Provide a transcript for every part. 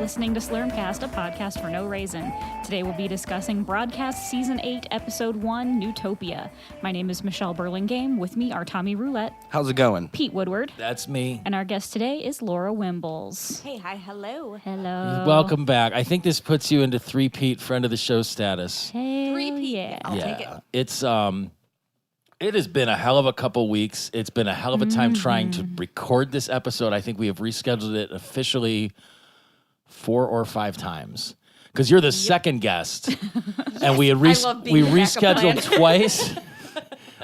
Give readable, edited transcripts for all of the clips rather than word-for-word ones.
listening to Slurmcast, a podcast for no reason. Today we'll be discussing Broadcast Season 8, Episode 1, Newtopia. My name is Michelle Burlingame. With me are Tommy Roulette. How's it going? Pete Woodward. That's me. And our guest today is Laura Wimbels. Hey, hi, hello. Hello. Welcome back. I think this puts you into three-peat friend of the show status. Hell 3P. yeah. I'll take it. It's it has been a hell of a couple weeks. It's been a hell of a time trying to record this episode. I think we have rescheduled it officially 4 or 5 times. Because you're the second guest. And we had I love being the backup rescheduled plan. twice.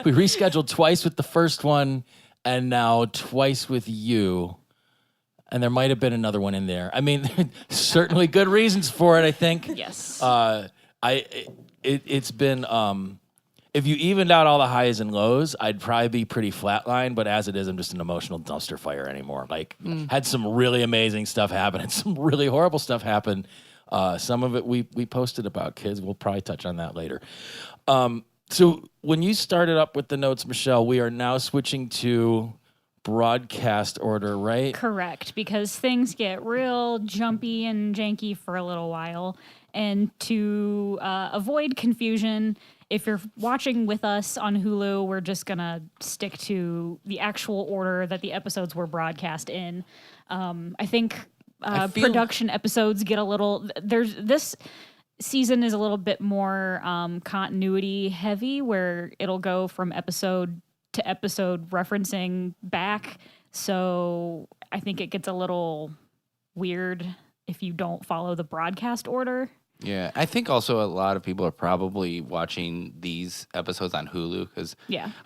We rescheduled twice with the first one and now twice with you. And there might have been another one in there. I mean, certainly good reasons for it, I think. Yes. It's been if you evened out all the highs and lows, I'd probably be pretty flatline, but as it is, I'm just an emotional dumpster fire anymore. Like, had some really amazing stuff happen and some really horrible stuff happen. Some of it we posted about kids. We'll probably touch on that later. So when you started up with the notes, Michelle, we are now switching to broadcast order, right? Correct, because things get real jumpy and janky for a little while. And to avoid confusion, if you're watching with us on Hulu, we're just going to stick to the actual order that the episodes were broadcast in. I think production episodes get a little... This season is a little bit more continuity heavy, where it'll go from episode to episode referencing back. So I think it gets a little weird if you don't follow the broadcast order. Yeah, I think also a lot of people are probably watching these episodes on Hulu because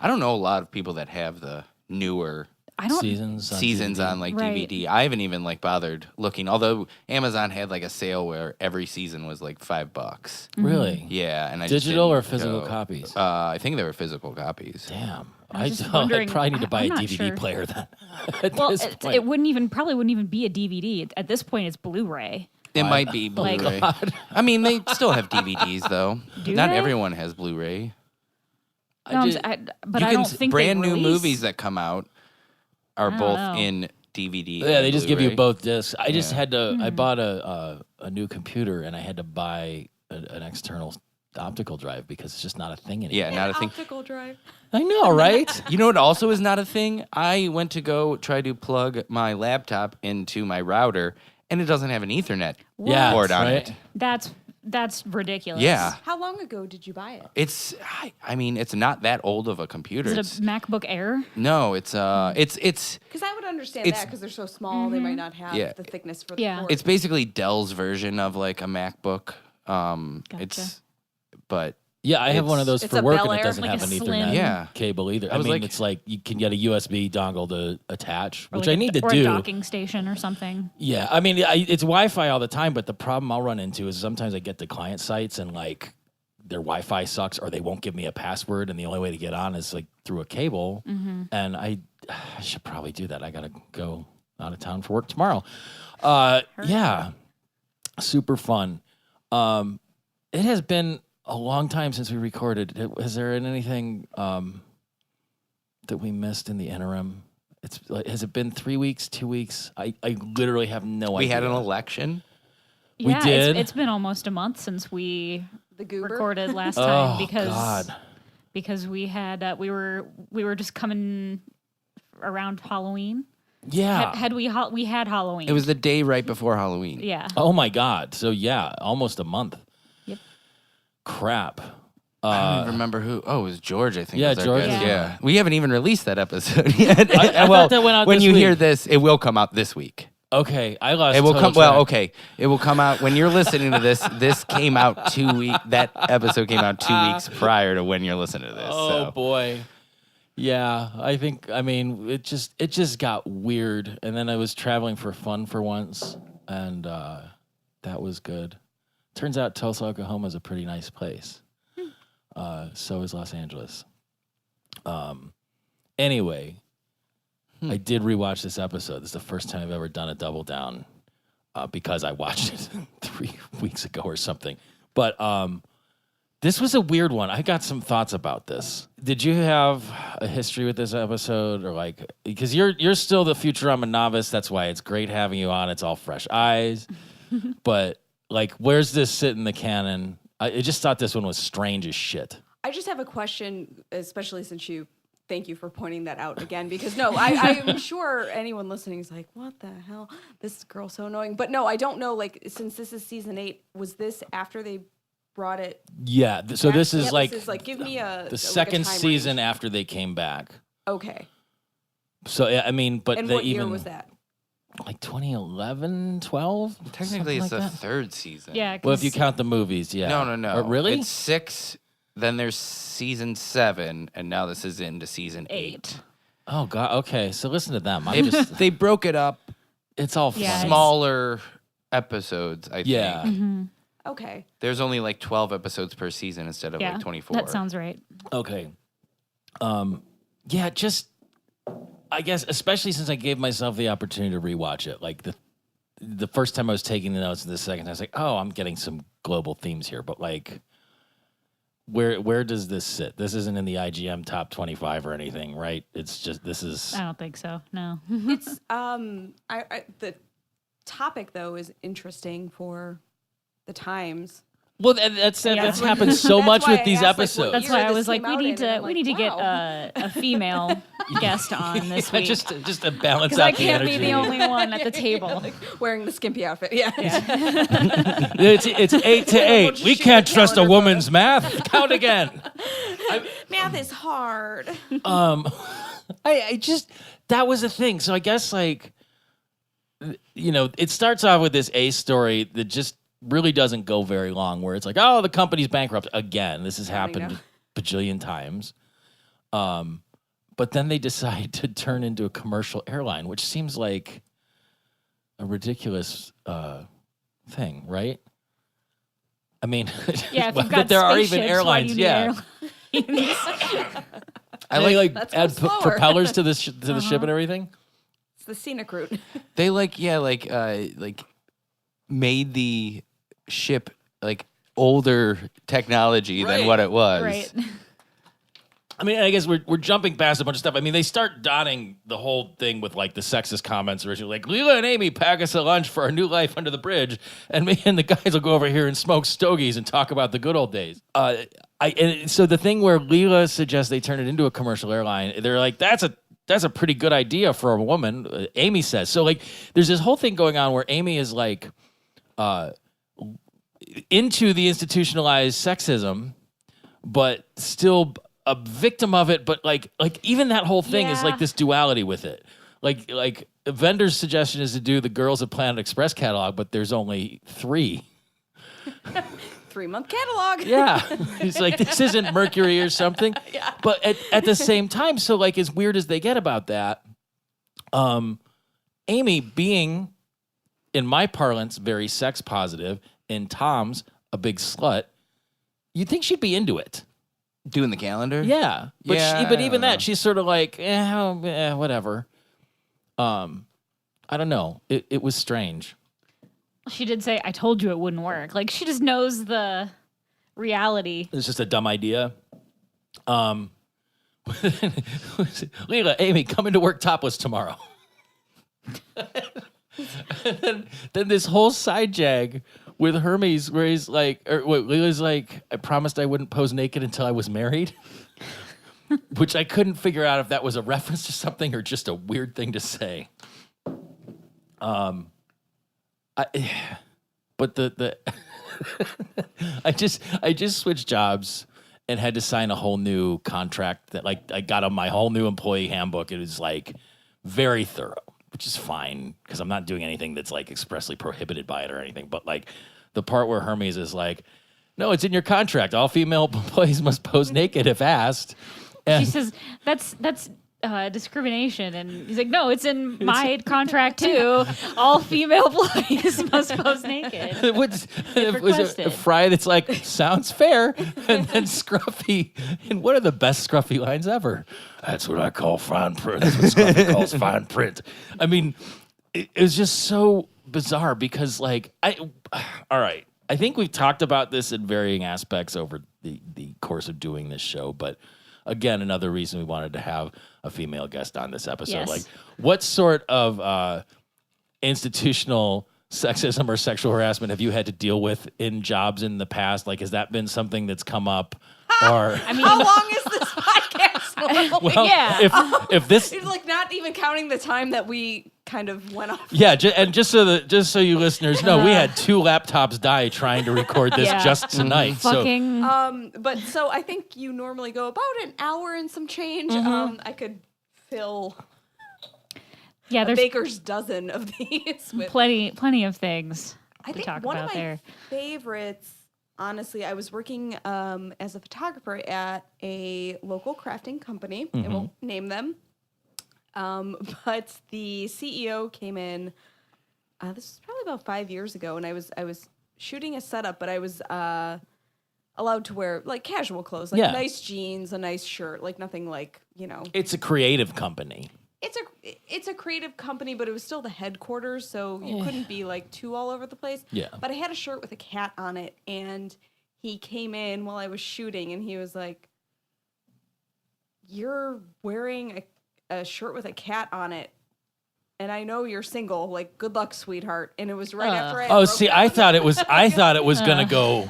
I don't know a lot of people that have the newer seasons on like Right. DVD. I haven't even like bothered looking, although Amazon had like a sale where every season was like $5. Really? Yeah, and I Digital or just didn't physical go. copies? I think they were physical copies. Damn. I was I just wondering- probably need to buy I'm a not DVD sure. player then. At Well, this point. it probably wouldn't even be a DVD. At this point, it's Blu-ray. It might be Like- Blu-ray. I mean, they still have DVDs though. Do Not they? everyone has Blu-ray. No, just- but You I can don't think brand they new release- movies that come out are don't both know. in DVD. Yeah, and they just give you Blu-ray. both discs. I just Yeah. had to. Hmm. I bought a new computer and I had to buy an external optical drive because it's just not a thing anymore. Yeah, not a thing. Optical drive. I know, right? You know what also is not a thing? I went to go try to plug my laptop into my router, and it doesn't have an Ethernet Yeah, port on right. it. That's ridiculous. Yeah. How long ago did you buy it? It's, I mean, it's not that old of a computer. Is it It's, a MacBook Air? no, it's Because I would understand It's- that because they're so small, they might not have Yeah. the thickness for the Yeah. cord. it's basically Dell's version of like a MacBook. It's, but Yeah, I have one of those It's for a work, Bel and it Air, doesn't like have a an slim- Ethernet Yeah. cable either. I I was mean, like- it's like you can get a USB dongle to attach, Or which like I need to or do. a docking station or something. Yeah, I mean, it's Wi-Fi all the time, but the problem I'll run into is sometimes I get to client sites and like their Wi-Fi sucks, or they won't give me a password, and the only way to get on is like through a cable. And I should probably do that. I gotta go out of town for work tomorrow. Yeah, super fun. It has been a long time since we recorded. Is there anything that we missed in the interim? It's like, has it been 3 weeks, 2 weeks? I literally have no idea. we had an election. We Yeah, did? It's been almost a month since we the goober. recorded last time Oh, God. because we had we were just coming around Halloween. Yeah. Had we had Halloween. It was the day right before Halloween. yeah. Oh my God. So yeah, almost a month. Yep. Crap. I don't even remember who. Oh, it was George, I think. Yeah, was our George. guest. Yeah. Yeah. We haven't even released that episode yet. I well, thought that went out when this you hear week. this, it will come out this week. Okay, I lost. It will total come. Well, track. okay. It will come out when you're listening to this. This came out 2 weeks. That episode came out 2 weeks prior to when you're listening to this. Oh so. boy. Yeah, I mean, it just got weird, and then I was traveling for fun for once, and that was good. Turns out Tulsa, Oklahoma is a pretty nice place. So is Los Angeles. Anyway, I did rewatch this episode. This is the first time I've ever done a double down because I watched it 3 weeks ago or something. But this was a weird one. I got some thoughts about this. Did you have a history with this episode, or like, because you're still the Futurama novice? That's why it's great having you on. It's all fresh eyes. But like, where's this sit in the canon? I just thought this one was strange as shit. I just have a question, especially since thank you for pointing that out again, because no, I'm sure anyone listening is like, what the hell? This girl's so annoying. But no, I don't know, like, since this is season 8, was this after they brought it? Yeah, so this is like, give me the second season range. After they came back. Okay. So, I mean, but and what year was that? Like 2011, 12? Technically, it's like the third season. Yeah. Well, if you count the movies, yeah. No. Oh, really? It's 6, then there's season 7, and now this is into season 8. Oh, God. Okay, so listen to them. They broke it up. It's all smaller episodes, I think. Mm-hmm. Okay. There's only like 12 episodes per season instead of like 24. That sounds right. Okay. Yeah, just, I guess, especially since I gave myself the opportunity to rewatch it. Like, the first time I was taking the notes, and the second I was like, oh, I'm getting some global themes here. But, like, where does this sit? This isn't in the IGM top 25 or anything, right? It's just, this is... I don't think so, no. It's, the topic, though, is interesting for the times. Well, that's happened so much with these episodes. That's why I was like, we need to get a female guest on this week. just to balance out the energy. I can't be the only one at the table. Like wearing the skimpy outfit. Yeah. It's 8 to 8. We can't trust a woman's math. Count again. Math is hard. I just, that was a thing. So I guess, like, you know, it starts off with this A story that just really doesn't go very long, where it's like, oh, the company's bankrupt again. This has happened a bajillion times. But then they decide to turn into a commercial airline, which seems like a ridiculous thing, right? I mean, yeah, if you've got there are even airlines. Yeah. I like add propellers to the ship and everything. It's the scenic route. They made the ship like older technology than what it was. Right. I mean, I guess we're jumping past a bunch of stuff. I mean, they start dotting the whole thing with like the sexist comments originally, like Leela and Amy pack us a lunch for our new life under the bridge, and me and the guys will go over here and smoke stogies and talk about the good old days. So the thing where Leela suggests they turn it into a commercial airline, they're like, that's a pretty good idea for a woman. Amy says so. Like, there's this whole thing going on where Amy is like into the institutionalized sexism, but still a victim of it. But like even that whole thing is like this duality with it. Like a vendor's suggestion is to do the Girls at Planet Express catalog, but there's only 3. 3-month catalog. Yeah. It's like, this isn't Mercury or something. Yeah. But at the same time, so like as weird as they get about that, Amy being, in my parlance, very sex positive, in Tom's, a big slut, you'd think she'd be into it. Doing the calendar? Yeah. But even that, she's sort of like, whatever. I don't know. It was strange. She did say, I told you it wouldn't work. Like, she just knows the reality. It's just a dumb idea. Leela, Amy, come into work topless tomorrow. then this whole side jag with Hermes, where he's like, Leela's like, I promised I wouldn't pose naked until I was married. Which I couldn't figure out if that was a reference to something or just a weird thing to say. But I just switched jobs and had to sign a whole new contract that like I got on my whole new employee handbook. It was like very thorough, which is fine because I'm not doing anything that's like expressly prohibited by it or anything. But like the part where Hermes is like, no, it's in your contract. All female employees must pose naked if asked. And she says that's discrimination, and he's like, no, it's in my contract too. All female employees must pose naked. Was a Fry that's like, sounds fair, and then Scruffy, and one of the best Scruffy lines ever. That's what I call fine print. That's what Scruffy calls fine print. I mean, it was just so bizarre because, like, all right, I think we've talked about this in varying aspects over the course of doing this show, but again, another reason we wanted to have a female guest on this episode. Yes. Like, what sort of institutional sexism or sexual harassment have you had to deal with in jobs in the past? Like, has that been something that's come up? Or I mean, how long is this podcast normally? well, Yeah. if this It's like not even counting the time that we kind of went off. yeah, and just so you listeners know, we had 2 laptops die trying to record this just tonight. Fucking. But so I think you normally go about an hour and some change. I could fill Yeah, a there's baker's dozen of these. With, plenty of things I to think talk one about of my there. favorites, honestly, I was working as a photographer at a local crafting company. I won't name them. But the CEO came in, this was probably about 5 years ago, and I was shooting a setup, but I was allowed to wear like casual clothes, like nice jeans, a nice shirt, like nothing like, It's a creative company. It's a creative company, but it was still the headquarters, so you couldn't be like too all over the place. Yeah. But I had a shirt with a cat on it, and he came in while I was shooting, and he was like, "You're wearing a shirt with a cat on it, and I know you're single. Like, good luck, sweetheart." And it was right after I. I thought it was gonna go.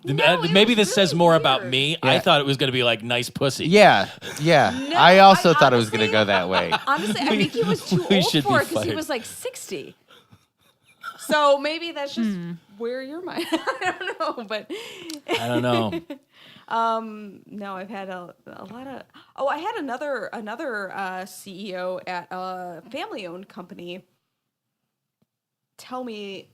Maybe this says more about me. Yeah. I thought it was going to be like nice pussy. Yeah. No, I also thought it was going to go that way. Honestly, I think he was too old for it because he was like 60. So maybe that's just where your mind. I don't know, but I don't know. No, I've had a lot of. Oh, I had another CEO at a family-owned company tell me,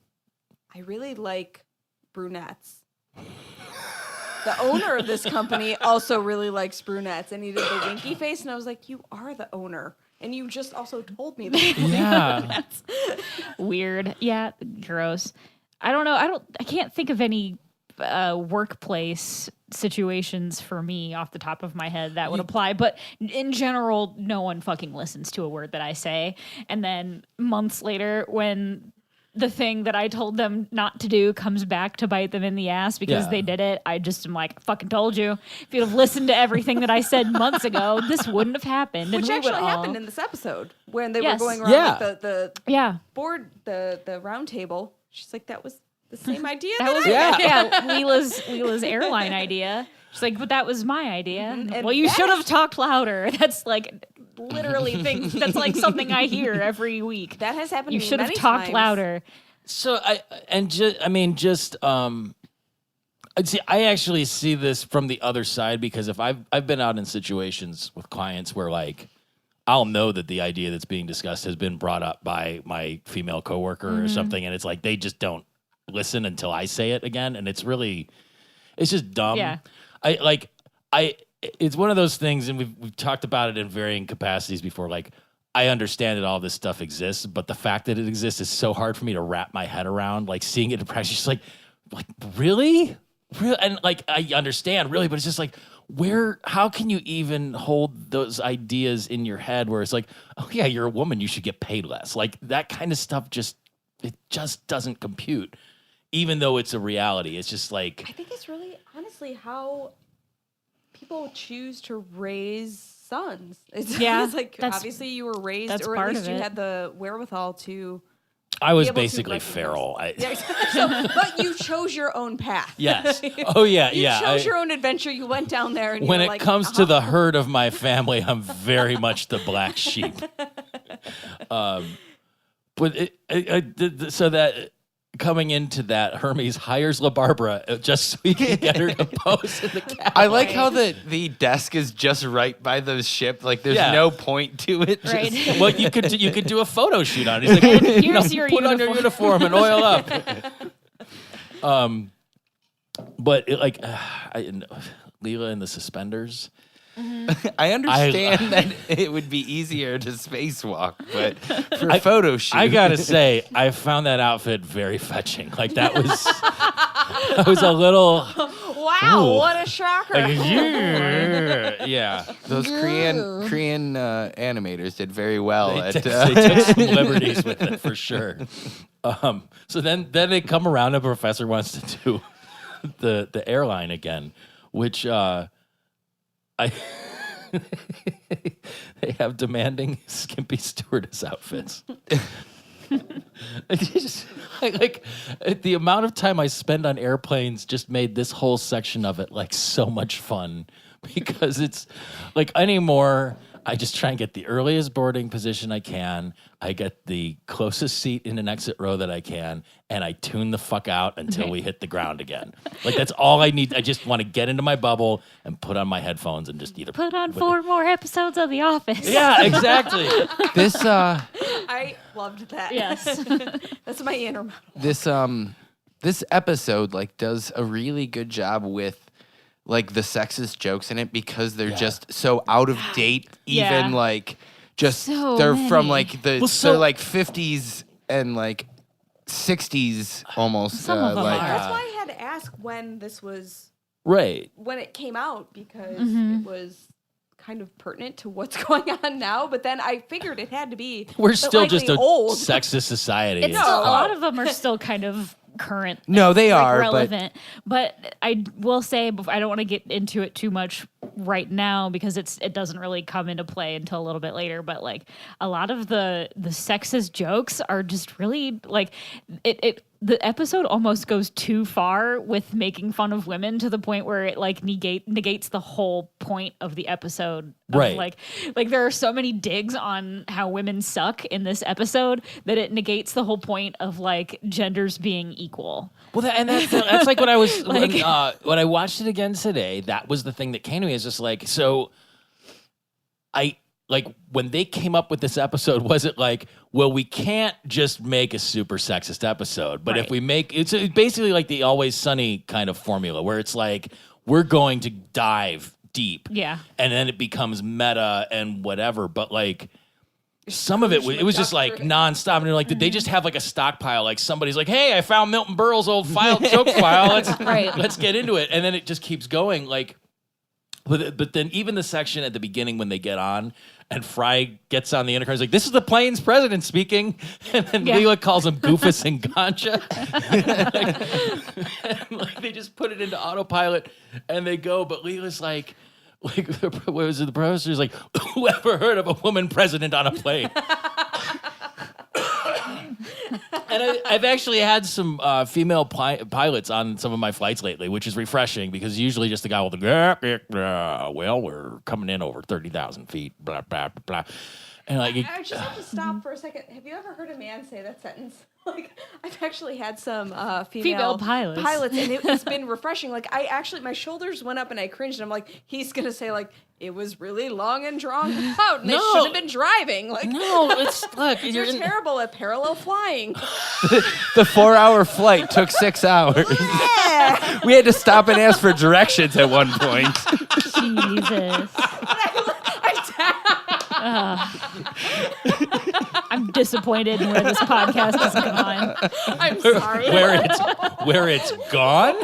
I really like brunettes. The owner of this company also really likes brunettes, and he did the winky face, and I was like, "You are the owner, and you just also told me that." Yeah. Weird. Yeah, gross. I don't know. I can't think of any workplace situations for me off the top of my head that would apply, but in general, no one fucking listens to a word that I say. And then months later, when the thing that I told them not to do comes back to bite them in the ass because they did it, I just am like, fucking told you. If you'd have listened to everything that I said months ago, this wouldn't have happened. Which actually happened in this episode when they were going around with the board, the round table. She's like, that was the same idea. That was Leela's airline idea. She's like, but that was my idea. Mm-hmm. Well, you should have talked louder. That's like literally things. That's like something I hear every week. That has happened. You to me should have many talked times. louder. So I actually see this from the other side, because if I've been out in situations with clients where like I'll know that the idea that's being discussed has been brought up by my female coworker or something, and it's like they just don't listen until I say it again, and it's just dumb. Yeah. It's one of those things, and we've talked about it in varying capacities before. Like, I understand that all this stuff exists, but the fact that it exists is so hard for me to wrap my head around. Like, seeing it in practice, just like really, and like I understand really, but it's just like, how can you even hold those ideas in your head where it's like, oh yeah, you're a woman, you should get paid less. Like that kind of stuff just doesn't compute, even though it's a reality. It's just like, I think it's really honestly how people choose to raise sons. It's like obviously you were raised, or at least you had the wherewithal to. I was basically feral. But you chose your own path. Yes. Oh yeah, you chose your own adventure. You went down there, and when it comes to the herd of my family, I'm very much the black sheep. But so that coming into that, Hermes hires La Barbara just so he can get her to pose in the cafe. I like how the desk is just right by the ship. Like there's no point to it. Right. Well, you could do a photo shoot on it. He's like, here's your put on your uniform and oil up. But Leela in the suspenders. Mm-hmm. I understand that it would be easier to spacewalk, but for a photo shoot, I gotta say, I found that outfit very fetching. Like that was, I was a little. Wow! Ooh. What a shocker! Like, yeah. Those Korean animators did very well. They took some liberties with it for sure. So then they come around, and Professor wants to do the airline again, which. They have demanding skimpy stewardess outfits. like the amount of time I spend on airplanes just made this whole section of it like so much fun because it's like anymore. I just try and get the earliest boarding position I can. I get the closest seat in an exit row that I can, and I tune the fuck out until we hit the ground again. Like that's all I need. I just want to get into my bubble and put on my headphones and just either put on 4 more episodes of The Office. Yeah, exactly. I loved that. Yes. That's my inner monologue. This episode like does a really good job with like the sexist jokes in it because they're just so out of date, even like just so they're many. from like the so they're like 50s and like 60s almost. Some of them like are. That's why I had to ask when this was Right. when it came out because it was kind of pertinent to what's going on now. But then I figured it had to be. We're still just a old. sexist society. It's still, a lot of them are still kind of current. No, they like, are relevant. But I will say, I don't want to get into it too much right now because it doesn't really come into play until a little bit later. But like a lot of the sexist jokes are just really like the episode almost goes too far with making fun of women to the point where it like negates the whole point of the episode. Right. Like there are so many digs on how women suck in this episode that it negates the whole point of like genders being equal. Well, that's like what I was when I watched it again today. That was the thing that came to me. Is just like so. I like when they came up with this episode. Was it like, well, we can't just make a super sexist episode, but if we make it's basically like the Always Sunny kind of formula, where it's like we're going to dive deep, and then it becomes meta and whatever. But like. Some of it was just like nonstop, and like, did they just have like a stockpile? Like somebody's like, "Hey, I found Milton Berle's old joke file. Let's get into it," and then it just keeps going. Like, but then even the section at the beginning when they get on, and Fry gets on the intercom, he's like, "This is the plane's president speaking," and then Leela calls him Goofus and Ganja. and like they just put it into autopilot and they go, but Leela's like. Like, what was it? The professor's like, who ever heard of a woman president on a plane? And I've actually had some female pilots on some of my flights lately, which is refreshing because usually just the guy with the, well, we're coming in over 30,000 feet, blah, blah, blah. And like, I just have to stop for a second. Have you ever heard a man say that sentence? Like, I've actually had some female pilots, and it's been refreshing. Like, my shoulders went up and I cringed. And I'm like, he's gonna say like, it was really long and drawn out, and they should have been driving. Like, look, you're terrible at parallel flying. The 4-hour flight took 6 hours. Yeah. We had to stop and ask for directions at one point. Jesus. I'm disappointed in where this podcast has gone. I'm sorry. Where it's gone?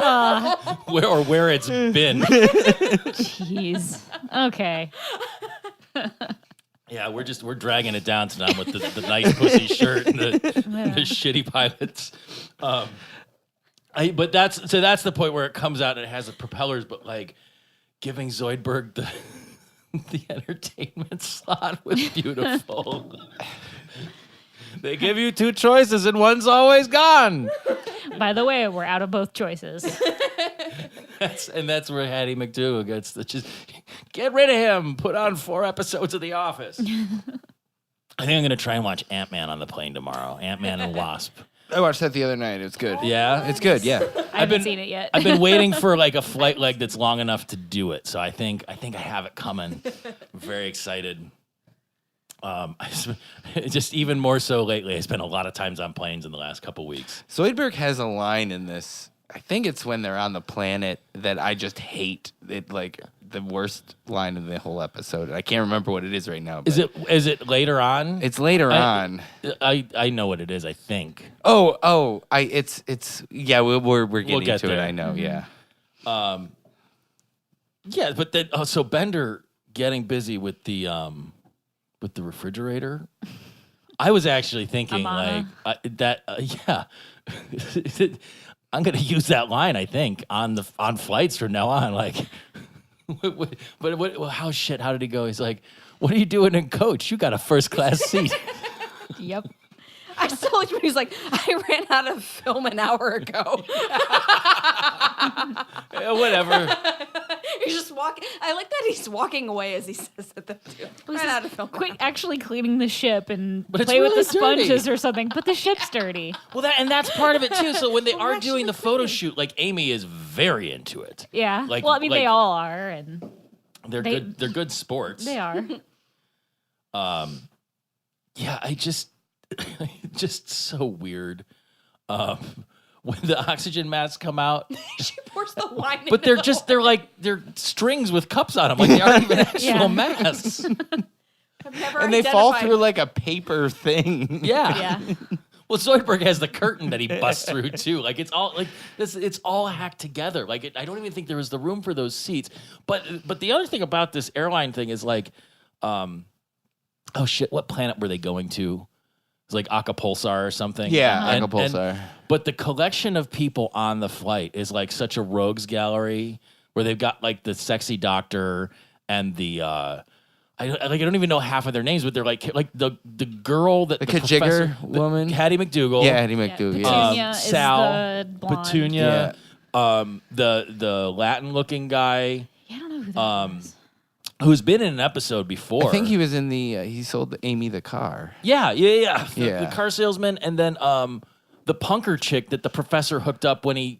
Where it's been. Jeez. Okay. Yeah, we're dragging it down tonight with the nice pussy shirt and the shitty pilots. But that's the point where it comes out and it has the propellers, but like giving Zoidberg the entertainment slot was beautiful. They give you 2 choices and one's always gone. By the way, we're out of both choices. That's where Hattie McDougal gets the just get rid of him. Put on 4 episodes of The Office. I think I'm going to try and watch Ant-Man on the plane tomorrow. Ant-Man and Wasp. I watched that the other night. It was good. Yeah? It's good, yeah. I haven't seen it yet. I've been waiting for like a flight leg that's long enough to do it. So I think I have it coming. I'm very excited. Just even more so lately. I spent a lot of times on planes in the last couple weeks. Zoidberg has a line in this. I think it's when they're on the planet that I just hate. It like the worst line of the whole episode. I can't remember what it is right now. Is it later on? It's later on. I know what it is. I think. It's yeah. We're getting get to there. it. I know. Yeah. Yeah, but then so Bender getting busy with the refrigerator. I was actually thinking yeah. I'm going to use that line, I think, on flights from now on. Like, how did he go? He's like, what are you doing in coach? You got a first class seat. Yep. I still liked when he's like, I ran out of film an hour ago. Yeah, whatever. He's just walking. I like that he's walking away as he says it. Ran out of film. Quit actually cleaning the ship and But it's play with really the sponges dirty. or something. But the ship's dirty. Well, that's part of it too. So when they are actually doing the photo cleaning. shoot, like Amy is very into it. Yeah. Like- well, I mean, like- they all are, and They're They- good. They're good sports. they are. Yeah, I just just so weird. When the oxygen masks come out, She pours the wine but they're strings with cups on them, like they aren't even actual Yeah. masks. I've never And they fall identified- through like a paper thing. Yeah. Yeah. Well, Zoidberg has the curtain that he busts through too. Like it's all like this. It's all hacked together. Like I don't even think there was the room for those seats. But the other thing about this airline thing is like, oh shit, what planet were they going to? It's like Acapulsar or something. Yeah, And- Acapulsar. but the collection of people on the flight is like such a rogues gallery where they've got like the sexy doctor and the I don't even know half of their names, but they're like the girl that The professor- Kajigger woman? Hattie McDougal, Yeah, Eddie McDougal. Petunia Yeah. is Sal, the blonde. Petunia, the Latin looking guy Yeah, I don't know who that is. who's been in an episode before. I think he was in the. He sold Amy the car. Yeah. The Yeah. car salesman, and then the punker chick that the professor hooked up when he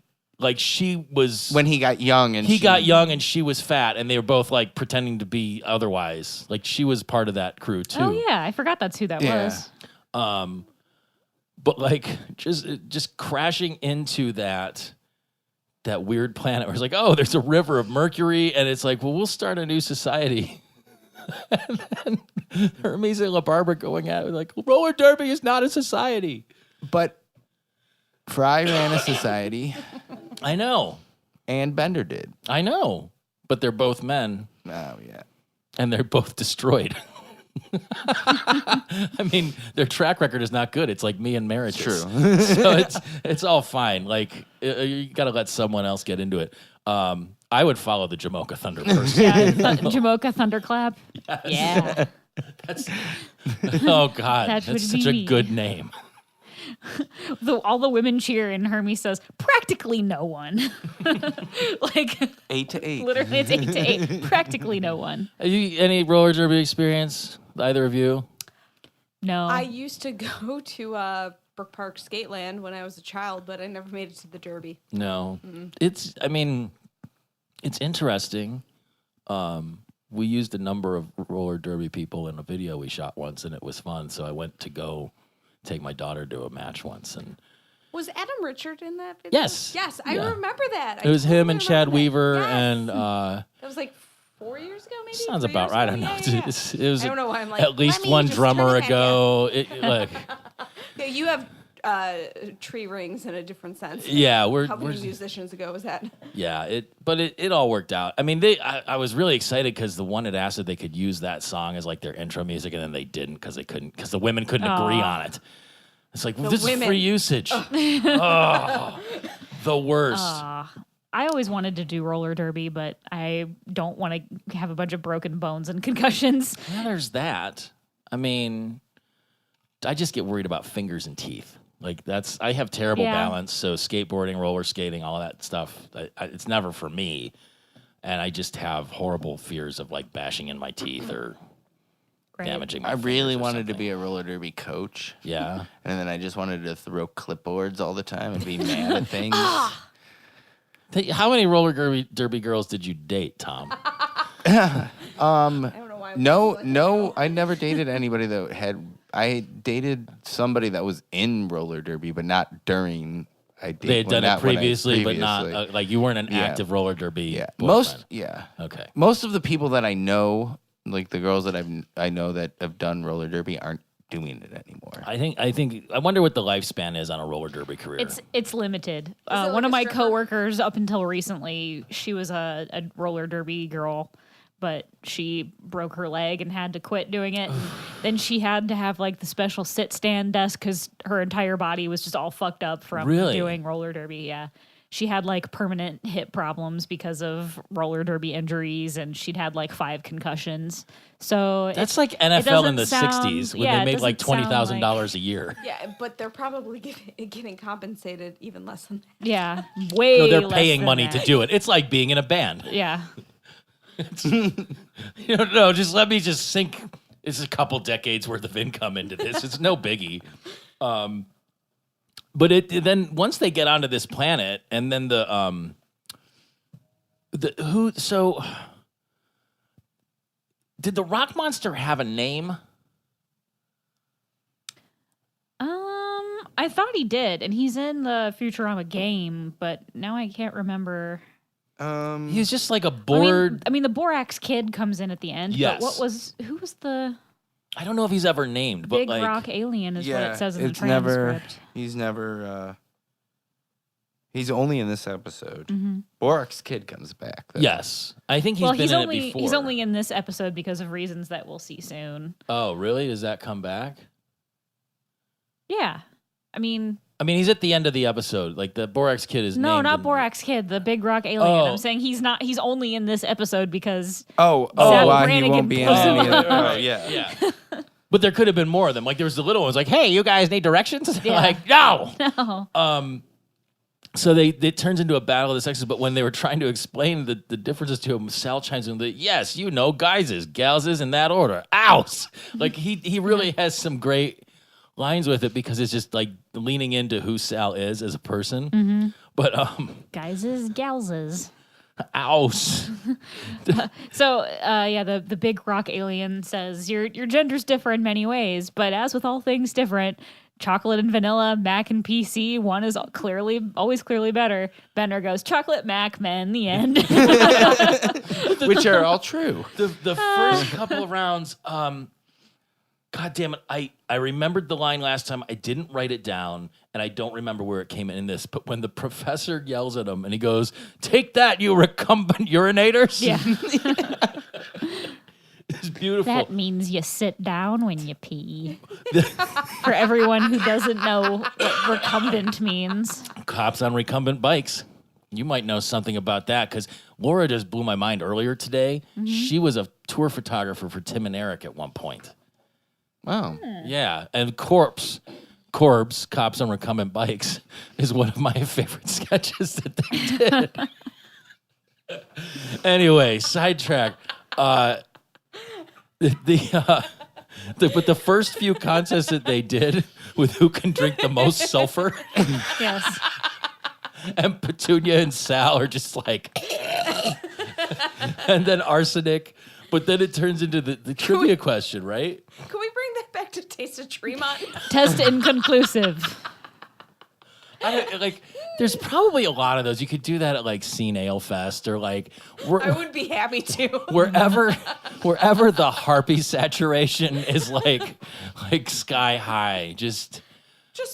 she was When he got young and he she- got young and she was fat, and they were both like pretending to be otherwise. Like she was part of that crew too. Oh yeah, I forgot that's who that Yeah. was. But like just crashing into that weird planet where it's like, oh, there's a river of mercury, and it's like, well, we'll start a new society. And then Hermes and LaBarbera going at it like, roller derby is not a society. But Fry ran a society, I know, and Bender did. but they're both men, Oh yeah. and they're both destroyed. I mean, their track record is not good. It's like me and marriages. True. So it's all fine. Like you got to let someone else get into it. I would follow the Jamocha Thunder person. Yeah, Jamocha Thunderclap. Yeah. That's oh god, That would that's such be a me. good name. All the women cheer, and Hermes says, practically no one. Like, 8 to 8. literally, it's 8 to 8. Practically no one. Have you any roller derby experience? Either of you? No. I used to go to Brook Park Skateland when I was a child, but I never made it to the Derby. No. It's interesting. We used a number of roller derby people in a video we shot once, and it was fun. So I went to go take my daughter to a match once, and Was Adam Richard in that video? Yes. Yes, I Yeah. remember that. it was him and totally Chad remember that. Weaver, Yes. and That was like 4 years ago, maybe? sounds 3 about years right. I ago? don't know. Yeah, yeah, It was I don't know why I'm like, at least let me one just drummer turn it back ago. Look, Yeah, you have tree rings in a different sense. yeah, How we're many musicians ago was that? yeah. It all worked out. I mean, I was really excited because the one had asked if they could use that song as like their intro music, and then they didn't because the women couldn't agree on it. It's like, well, this is women. free usage. Oh, the worst. I always wanted to do roller derby, but I don't want to have a bunch of broken bones and concussions. Yeah, there's that. I mean, I just get worried about fingers and teeth. Like I have terrible Yeah. balance. So skateboarding, roller skating, all that stuff, it's never for me. And I just have horrible fears of like bashing in my teeth or Right. damaging my I really fingers or wanted to something. be a roller derby coach. Yeah. And then I just wanted to throw clipboards all the time and be mad at things. How many roller derby girls did you date, Tom? I don't know why. No, I never dated anybody that had. I dated somebody that was in roller derby, but not during. They had done it previously, but not like you weren't an Yeah. active roller derby. Yeah, boyfriend. Okay. Okay. Most of the people that I know, like the girls that I know that have done roller derby, aren't doing it anymore. I wonder what the lifespan is on a roller derby career. It's limited. it like One of a my stripper? coworkers, up until recently, she was a roller derby girl, but she broke her leg and had to quit doing it. And then she had to have like the special sit stand desk because her entire body was just all fucked up from Really? doing roller derby. Yeah, she had like permanent hip problems because of roller derby injuries, and she'd had like 5 concussions. So That's like NFL in the sound- 60s when yeah, they it made like doesn't sound $20,000 a year. Yeah, but they're probably getting compensated even less than that. Yeah, way. No, they're less paying than money that. to do it. It's like being in a band. Yeah. No, just let me just sink. It's a couple decades worth of income into this. It's no biggie. But then once they get onto this planet, and then so did the rock monster have a name? I thought he did, and he's in the Futurama game, but now I can't remember. He was just like a bored. I mean, the Borax Kid comes in at the end. Yes. But who was the I don't know if he's ever named, but big like rock alien? Is what it says in the it's never. transcript. He's never. He's only in this episode. Mm-hmm. Borax Kid comes back. Though. yes, I think he's been he's in only it before. he's only in this episode because of reasons that we'll see soon. Oh, really? Does that come back? Yeah, I mean, he's at the end of the episode. Like the Borax Kid is no, named not in- Borax Kid, the big rock alien. Oh. I'm saying he's not. He's only in this episode because Oh, Zach why he Brannigan won't be in blows him any of the, up. Oh, yeah. Yeah. But there could have been more of them. Like there was the little ones like, hey, you guys need directions? Yeah. Like, no. no. So it turns into a battle of the sexes, but when they were trying to explain the differences to him, Sal chimes in, yes, guyses, galses in that order. Ows! Like he really has some great lines with it because it's just like leaning into who Sal is as a person. Mm-hmm. But Guyses, galses. ows. So, the big rock alien says your gender's different in many ways, but as with all things different, chocolate and vanilla, Mac and PC, one is always clearly better. Bender goes, chocolate, Mac, men, the end. Which are all true. The first couple of rounds, God damn it, I remembered the line last time. I didn't write it down, and I don't remember where it came in this. But when the professor yells at him and he goes, "Take that, you recumbent urinators!" Yeah. It's beautiful. That means you sit down when you pee. For everyone who doesn't know what recumbent means. Cops on recumbent bikes. You might know something about that because Laura just blew my mind earlier today. Mm-hmm. She was a tour photographer for Tim and Eric at one point. Wow. Yeah, and Corbs, Cops on Recumbent Bikes, is one of my favorite sketches that they did. Anyway, sidetrack. But the first few contests that they did with who can drink the most sulfur, Yes. and Petunia and Sal are just like, and then Arsenic. But then it turns into the trivia question, right? Can we bring that back to Taste of Tremont? Test inconclusive. There's probably a lot of those. You could do that at like Scene Ale Fest or like I would be happy to. wherever the harpy saturation is like sky high. Just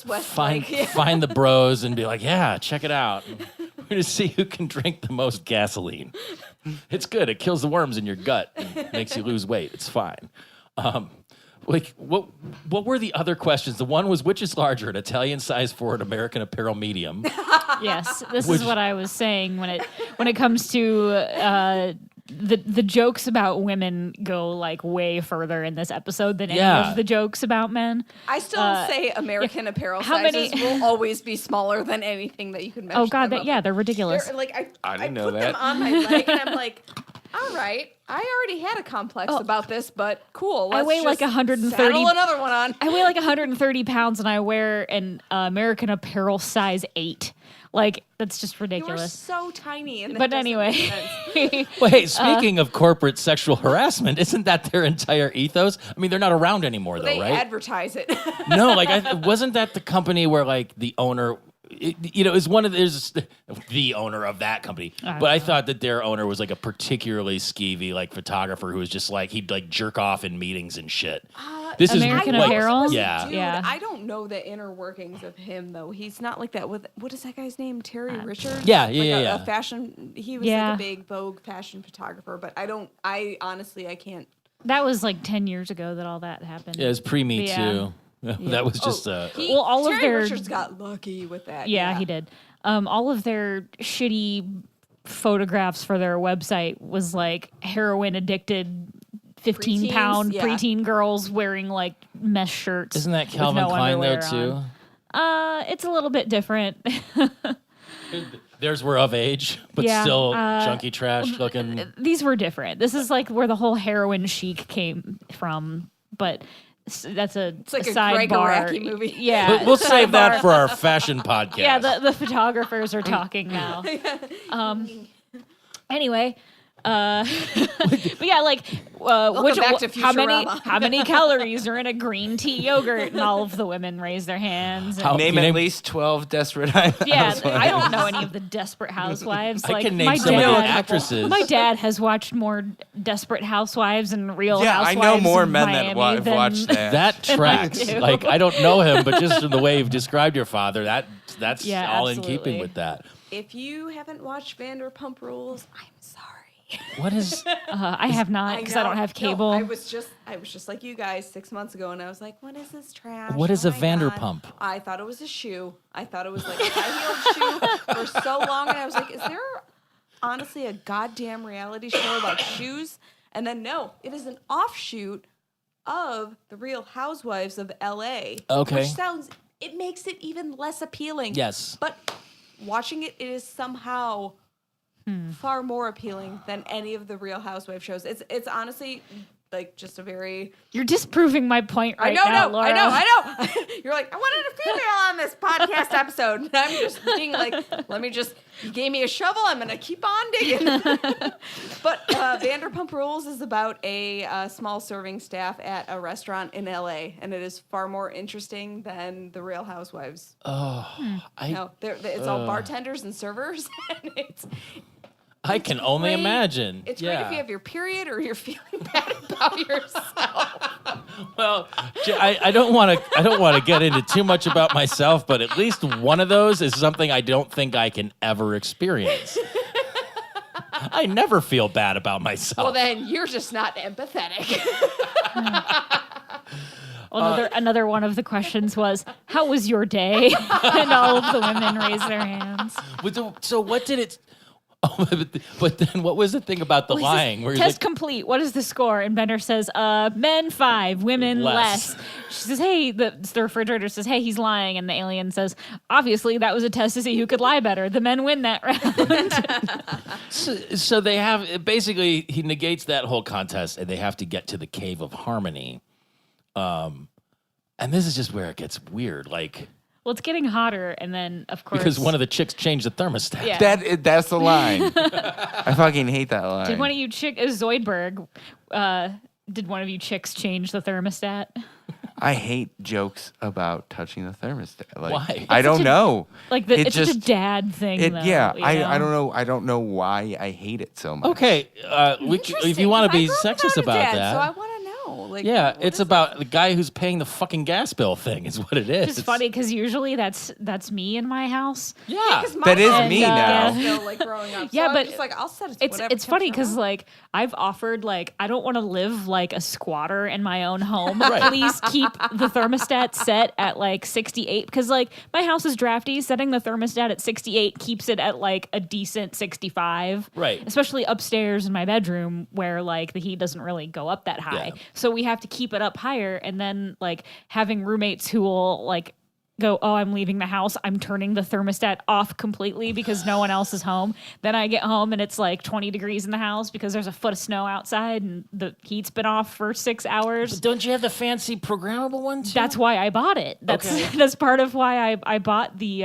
Westlake. Yeah. find the bros and be like, yeah, check it out. We're gonna see who can drink the most gasoline. It's good. It kills the worms in your gut and makes you lose weight. It's fine. What were the other questions? The one was, which is larger, an Italian size for an American Apparel medium? Yes, this is what I was saying when it comes to the jokes about women go like way further in this episode than any of the jokes about men. I still say American Apparel how sizes many- will always be smaller than anything that you could measure. Oh God, them up. they're ridiculous. They're, like I didn't know put them that. on my leg, and I'm like, all right, I already had a complex about this, but cool. I Let's weigh like just 130 saddle another one on. I weigh like 130 pounds and I wear an American Apparel size 8. Like, that's just You were ridiculous. so tiny. And that But doesn't anyway. make sense. Wait, speaking of corporate sexual harassment, isn't that their entire ethos? I mean, they're not around anymore, though, They right? advertise it. No, wasn't that the company where like the owner, is one of there's the owner of that company, but I thought that their owner was like a particularly skeevy like photographer who was just like he'd like jerk off in meetings and shit. This American is like, Apparel? yeah. Dude, Yeah. I don't know the inner workings of him though. He's not like that. With what is that guy's name? Terry Richards. Yeah, Like yeah. A fashion. He was Yeah. like a big Vogue fashion photographer, but I honestly can't. That was like 10 years ago that all that happened. Yeah, it's pre-Me Yeah. Too. That was just Well, all of Terry their- Richards got lucky with that. Yeah, he did. all of their shitty photographs for their website was like heroin addicted 15-pound Preteens, yeah. preteen girls wearing like mesh shirts. Isn't that with Calvin no Klein though underwear too? on. It's a little bit different. Theirs were of age, but Yeah, still junky trash looking. These were different. This is like where the whole heroin chic came from, but that's It's like a sidebar. Greg Araki movie. Yeah, We'll save that for our fashion podcast. yeah. The photographers are talking now. Anyway, but yeah, like back to how many calories are in a green tea yogurt? And all of the women raise their hands. And, Name at least 12 Desperate Housewives. yeah, I don't know any of the Desperate Housewives. I Like, can name my some of the dad- actresses. My dad has watched more Desperate Housewives and Real Yeah, I Housewives. know more of men Miami that than- watch that. That tracks. do. Like I don't know him, but just from the way you've described your father, that's Yeah, all in absolutely. keeping with that. If you haven't watched Vanderpump Rules, I'm sorry. What is? I have not because I don't have No, cable. I was just like you guys 6 months ago, and I was like, "What is this trash? What is Oh a my Vanderpump? God." I thought it was a shoe. I thought it was like a high-heeled shoe for so long, and I was like, "Is there honestly a goddamn reality show about shoes?" And then no, it is an offshoot of the Real Housewives of L.A. Okay. Which it makes it even less appealing. Yes. But watching it is somehow far more appealing than any of the Real Housewives shows. It's honestly like just a very You're disproving my point right now, Laura. I know. You're like, I wanted a female on this podcast episode. And I'm just being like, you gave me a shovel, I'm gonna keep on digging. But Vanderpump Rules is about a small serving staff at a restaurant in LA, and it is far more interesting than the Real Housewives. It's all bartenders and servers, and I can only great. imagine. It's yeah. great if you have your period or you're feeling bad about yourself. Well, I don't want to get into too much about myself, but at least one of those is something I don't think I can ever experience. I never feel bad about myself. Well, then you're just not empathetic. Well, another one of the questions was, "How was your day?" And all of the women raised their hands. So what did it? Oh, but then what was the thing about the lying? Where Test complete. What is the score? And Bender says, men 5, women less. She says, hey, the refrigerator says, hey, he's lying. And the alien says, obviously that was a test to see who could lie better. The men win that round. so they have, basically he negates that whole contest and they have to get to the Cave of Harmony. And this is just where it gets weird. Like, well, it's getting hotter. And then, of course. because one of the chicks changed the thermostat. Yeah. That's the line. I fucking hate that line. Did one of you Zoidberg, did one of you chicks change the thermostat? I hate jokes about touching the thermostat. Like, Why? I don't know. Like, it's such a dad thing, though. Yeah, you I know? don't know. I don't know why I hate it so much. Okay, if you want to be sexist about that. So I want to know. Like, Yeah, what it's is about the guy who's paying the fucking gas bill thing is what it is. It's funny because usually that's me in my house. Yeah. 'Cause my That is mom me was now. still, like, growing up. Yeah, So but I'm just like, I'll set it to whatever it's funny because temperature like I've offered like I don't want to live like a squatter in my own home. Right. Please keep the thermostat set at like 68 because like my house is drafty. Setting the thermostat at 68 keeps it at like a decent 65. Right. Especially upstairs in my bedroom where like the heat doesn't really go up that high. Yeah. So we have to keep it up higher, and then like having roommates who will like go, oh, I'm leaving the house, I'm turning the thermostat off completely because no one else is home. Then I get home and it's like 20 degrees in the house because there's a foot of snow outside and the heat's been off for 6 hours. Don't you have the fancy programmable one too? That's why I bought it. That's Okay. that's part of why I bought the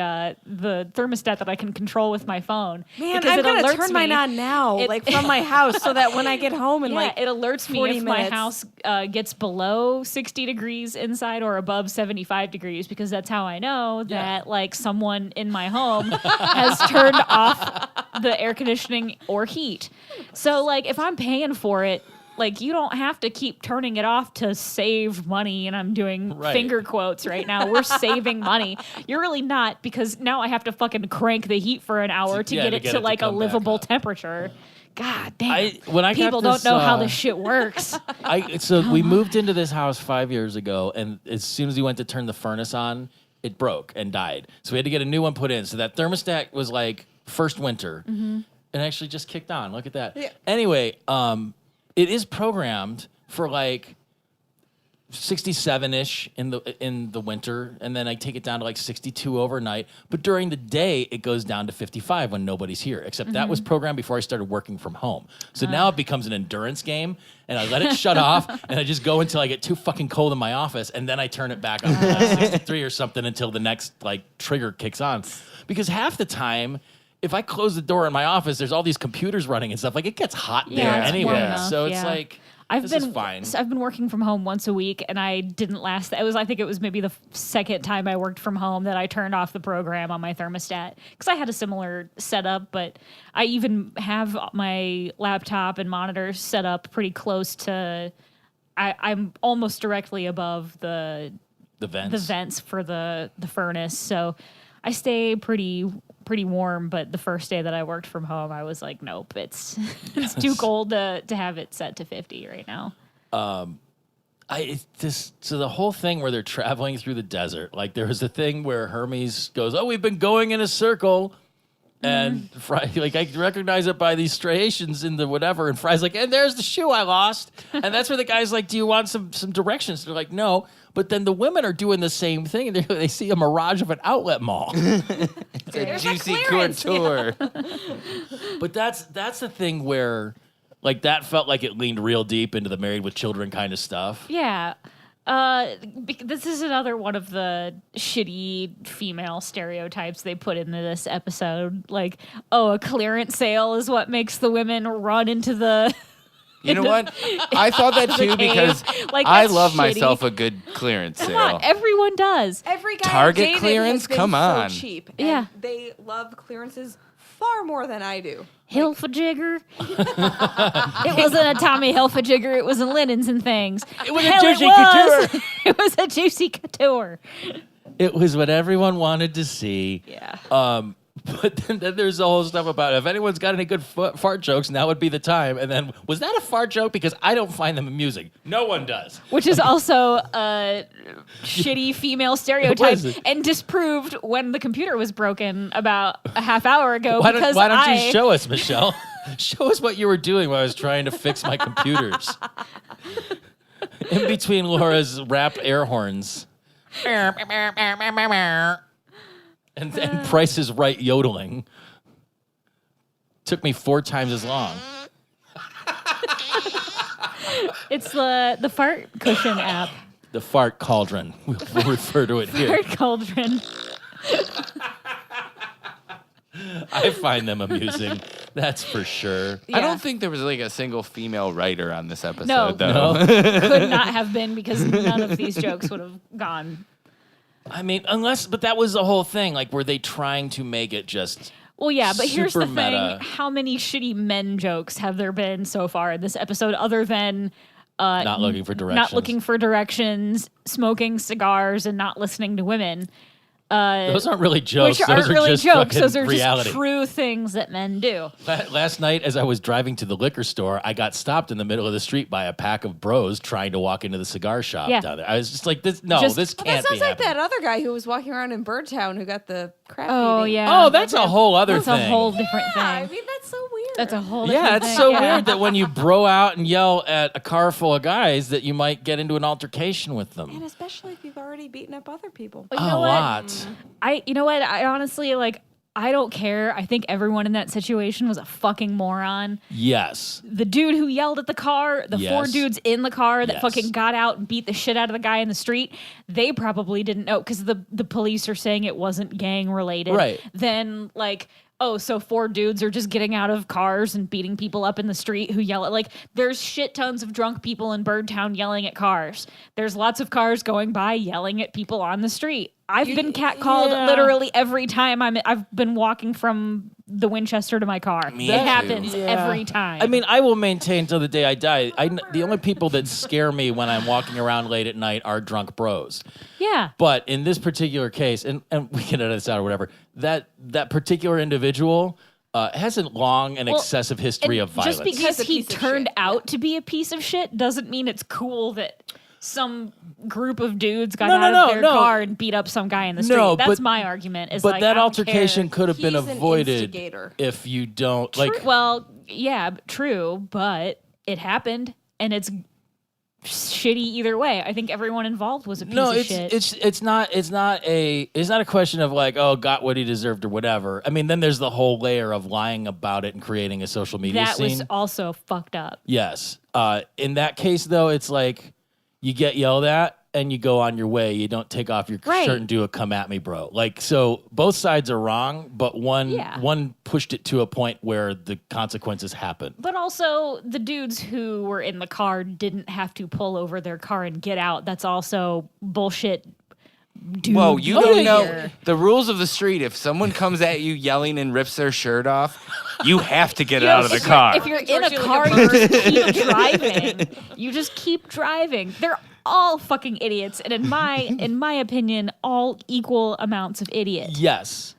thermostat that I can control with my phone. Man, Because I'm it gonna alerts turn mine me- on now, it- like from my house, so that when I get home in like it alerts me 40 if my minutes. house gets below 60 degrees inside or above 75 degrees because that's how I know that like someone in my home has turned off the air conditioning or heat. So like if I'm paying for it, like you don't have to keep turning it off to save money, and I'm doing Right. finger quotes right now. We're saving money. You're really not, because now I have to fucking crank the heat for an hour to Yeah, get to it get to it to like a come back livable up. temperature. God damn. When I got People this, don't know how this shit works. So we moved into this house 5 years ago, and as soon as we went to turn the furnace on, it broke and died. So we had to get a new one put in. So that thermostat was like first winter and actually just kicked on. Look at that. Yeah. Anyway, it is programmed for like 67-ish in the winter, and then I take it down to like 62 overnight. But during the day, it goes down to 55 when nobody's here. Except that was programmed before I started working from home. So now it becomes an endurance game, and I let it shut off, and I just go until I get too fucking cold in my office, and then I turn it back on to like 63 or something until the next like trigger kicks on. Because half the time, if I close the door in my office, there's all these computers running and stuff. Like, it gets hot there it's anyway. warm enough, So it's yeah. like, this is fine. So I've been working from home once a week, and I didn't last. I think it was maybe the second time I worked from home that I turned off the program on my thermostat because I had a similar setup. But I even have my laptop and monitors set up pretty close to. I'm almost directly above the vents for the furnace, so I stay pretty warm. But the first day that I worked from home, I was like, nope, it's too cold to have it set to 50 right now. So the whole thing where they're traveling through the desert, like there was a thing where Hermes goes, "Oh, we've been going in a circle," and Fry, like, I recognize it by these striations in the whatever, and Fry's like, "And there's the shoe I lost," and that's where the guy's like, "Do you want some directions?" They're like, "No." But then the women are doing the same thing. They see a mirage of an outlet mall. It's a juicy couture. But that's the thing where, like, that felt like it leaned real deep into the Married with Children kind of stuff. Yeah. This is another one of the shitty female stereotypes they put into this episode. Like, oh, a clearance sale is what makes the women run into the... You know what? I thought that too because Like, I that's love shitty. myself a good clearance Come sale. on, everyone does. Every guy Target I've dated clearance? has been Come on. so cheap. And Yeah. they love clearances far more than I do. Hilfajigger. It wasn't a Tommy Hilfajigger. It was a linens and things. It was Hell, a juicy couture. It was a juicy couture. It was what everyone wanted to see. Yeah. But then there's the whole stuff about if anyone's got any good fart jokes, now would be the time. And then, was that a fart joke? Because I don't find them amusing. No one does. Which is also a shitty female stereotype was. and disproved when the computer was broken about a half hour ago. Why because don't you show us, Michelle? Show us what you were doing while I was trying to fix my computers. In between Laura's rap air horns. And Price is Right yodeling. Took me 4 times as long. It's the fart cushion app. The fart cauldron. We'll refer to it here. Fart cauldron. I find them amusing. That's for sure. I don't think there was like a single female writer on this episode, No. though. Could not have been because none of these jokes would have gone. I mean, but that was the whole thing. Like, were they trying to make it just... Well, yeah, but here's the super meta? thing. How many shitty men jokes have there been so far in this episode other than not looking for directions? not looking for directions, smoking cigars, and not listening to women? Those aren't really jokes. Which Those aren't are really just jokes. fucking Those are reality. just true things that men do. Last night, as I was driving to the liquor store, I got stopped in the middle of the street by a pack of bros trying to walk into the cigar shop Yeah. down there. I was just like, this can't That be sounds like happening. that other guy who was walking around in Birdtown who got the crap Oh, eating. yeah. Oh, that's a whole other That's thing. a whole different thing. I mean, that's so weird. That's a whole Yeah, different it's thing. so Yeah. weird that when you bro out and yell at a car full of guys that you might get into an altercation with them. And especially if you've already beaten up other people. But you A know what? lot. You know what? I honestly, like, I don't care. I think everyone in that situation was a fucking moron. Yes. The dude who yelled at the car, the 4 Yes. dudes in the car that Yes. fucking got out and beat the shit out of the guy in the street, they probably didn't know because the police are saying it wasn't gang related. Right. Then, like, oh, so 4 dudes are just getting out of cars and beating people up in the street who yell at, like, there's shit tons of drunk people in Birdtown yelling at cars. There's lots of cars going by yelling at people on the street. I've been catcalled Yeah. literally every time I've been walking from the Winchester to my car. Me It too. happens every time. I mean, I will maintain till the day I die. The only people that scare me when I'm walking around late at night are drunk bros. yeah. But in this particular case, and we can edit this out or whatever, that particular individual has a long and Well, excessive history And of violence. just because He's a he piece of turned shit, out to be a piece of shit doesn't mean it's cool that some group of dudes got out of their car and beat up some guy in the street. That's my argument. Is but like, that I don't altercation care. could have been He's an avoided instigator. if you don't like. Well, yeah, true, but it happened, and it's shitty either way. I think everyone involved was a piece of shit. It's not a question of like, oh, got what he deserved or whatever. I mean, then there's the whole layer of lying about it and creating a social media that scene. was also fucked up. Yes. In that case, though, it's like you get yelled at and you go on your way. You don't take off your shirt and do a "come at me, bro." Like, so both sides are wrong, but one pushed it to a point where the consequences happen. But also, the dudes who were in the car didn't have to pull over their car and get out. That's also bullshit. Dude, Whoa, you don't know behavior. the rules of the street. If someone comes at you yelling and rips their shirt off, you have to get out of the car. If you're in a car, you just keep driving. You just keep driving. They're all fucking idiots, and in my opinion, all equal amounts of idiots. Yes.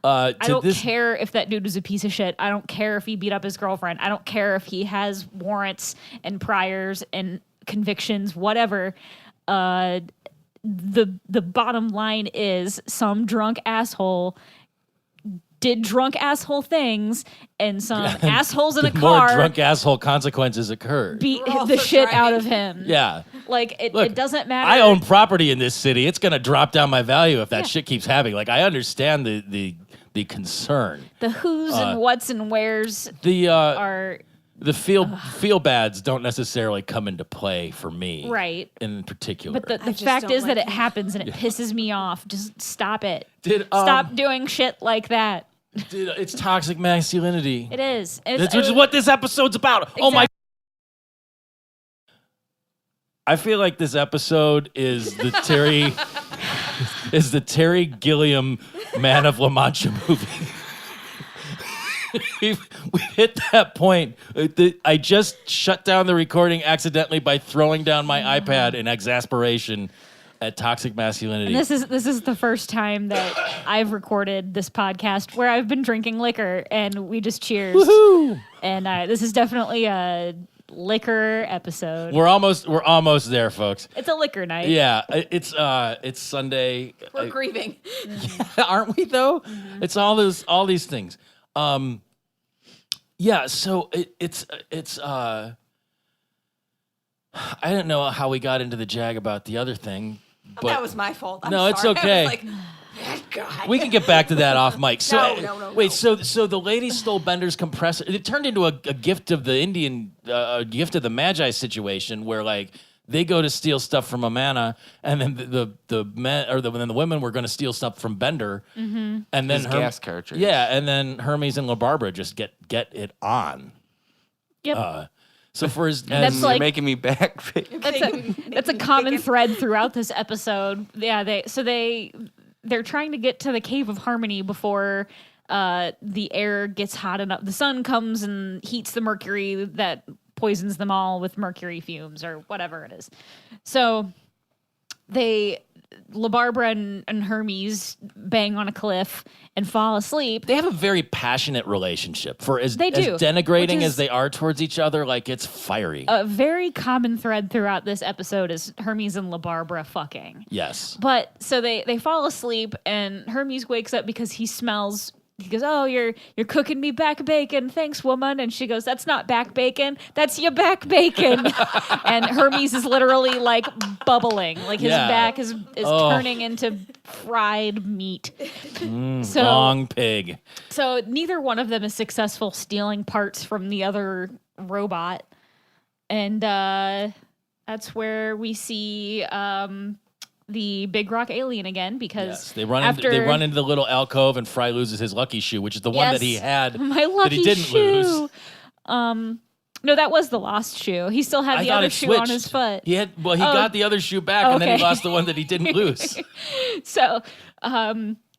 I don't care if that dude is a piece of shit. I don't care if he beat up his girlfriend. I don't care if he has warrants and priors and convictions, whatever. The bottom line is some drunk asshole did drunk asshole things, and some assholes in a car more drunk asshole consequences occurred. beat the shit out of him. Yeah. Like, Look, it doesn't matter. I own property in this city. It's going to drop down my value if that shit keeps happening. Like, I understand the concern. The who's and what's and where's The are feel bads don't necessarily come into play for me. right. In particular. But the just fact don't is that like it happens and it pisses me off. Just stop it. Stop doing shit like that. It's toxic masculinity. It is. That's which is what this episode's about. Oh my. I feel like this episode is the Terry Gilliam Man of La Mancha movie. we hit that point. I just shut down the recording accidentally by throwing down my iPad in exasperation at toxic masculinity. And this is the first time that I've recorded this podcast where I've been drinking liquor and we just cheers. Woohoo! And this is definitely a liquor episode. We're almost there, folks. It's a liquor night. Yeah, it's Sunday. We're grieving. Aren't we though? Mm-hmm. It's all these things. Yeah, so it's I don't know how we got into the jag about the other thing. But That was my fault. I'm no, sorry. it's okay. I was like, God. We can get back to that off mic. So, No. Wait, so the lady stole Bender's compressor. It turned into a gift of the Indian, a gift of the Magi situation where like they go to steal stuff from Amana, and then the men then the women were going to steal stuff from Bender, and then His gas cartridge. Yeah, and then Hermes and La Barbara just get it on. Yep. So for his That's You're like- making me back. That's a common thread throughout this episode. Yeah, they're trying to get to the Cave of Harmony before the air gets hot enough. The sun comes and heats the mercury that poisons them all with mercury fumes or whatever it is. So La Barbara and Hermes bang on a cliff and fall asleep. They have a very passionate relationship. For as They do, denigrating which as is- they are towards each other, like it's fiery. A very common thread throughout this episode is Hermes and La Barbara fucking. Yes. But so they fall asleep and Hermes wakes up because he smells. He goes, "Oh, you're cooking me back bacon. Thanks, woman." And she goes, "That's not back bacon. That's your back bacon." And Hermes is literally like bubbling, like his back is turning into fried meat. So Long pig. So neither one of them is successful stealing parts from the other robot, and that's where we see the big rock alien again because Yes, they run into the little alcove and Fry loses his lucky shoe, which is the one that he had my lucky that he didn't shoe. lose. No, that was the lost shoe. He still had the thought other it shoe on switched. his foot. He got the other shoe back, and then Okay. he lost the one that he didn't lose. So,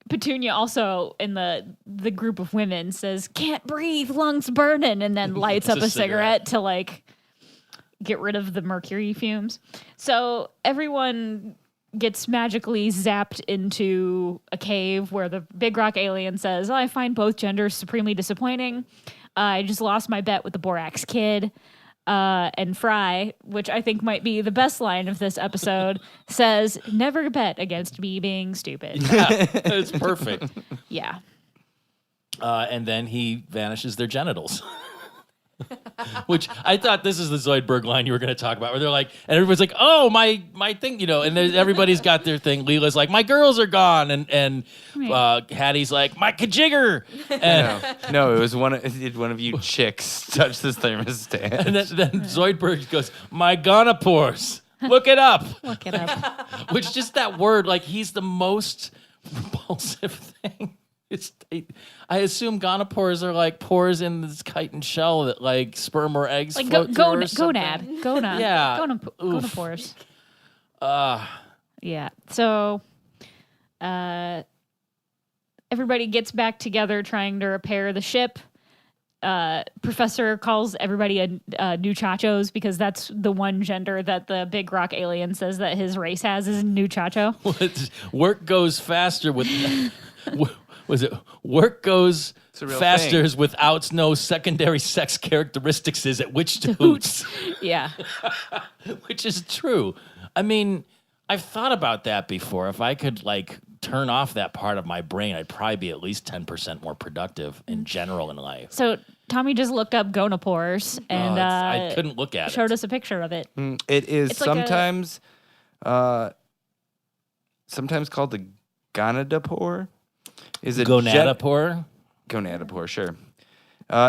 Petunia also in the group of women says, "Can't breathe, lungs burning," and then lights up It's a a cigarette to like get rid of the mercury fumes. So everyone gets magically zapped into a cave where the big rock alien says, "Oh, I find both genders supremely disappointing. I just lost my bet with the Borax Kid." And Fry, which I think might be the best line of this episode, says, "Never bet against me being stupid." Yeah, it's perfect. Yeah. And then he vanishes their genitals. Which I thought this is the Zoidberg line you were going to talk about, where they're like, and everybody's like, "Oh, my thing," and everybody's got their thing. Leela's like, "My girls are gone," and Hattie's like, "My kajigger." And No, it was one of you chicks touch this thermostat. and then Zoidberg goes, "My gonopores. Look it up." Look it up. Which just that word, like he's the most repulsive thing. I assume gonopores are like pores in this chitin shell that like sperm or eggs Like float through or something. gonad. Yeah. Gonopores. Yeah. So everybody gets back together trying to repair the ship. Professor calls everybody a nuchachos because that's the one gender that the big rock alien says that his race has is nuchacho. Work goes faster with was it work goes a real faster thing. without no secondary sex characteristics is at which to hoots. Yeah. Which is true. I mean, I've thought about that before. If I could like turn off that part of my brain, I'd probably be at least 10% more productive in general in life. So Tommy just looked up gonopores and I couldn't look at showed it. us a picture of it. It is It's like sometimes called the gonadopore. Is a Gonadopore? gonadopore, sure.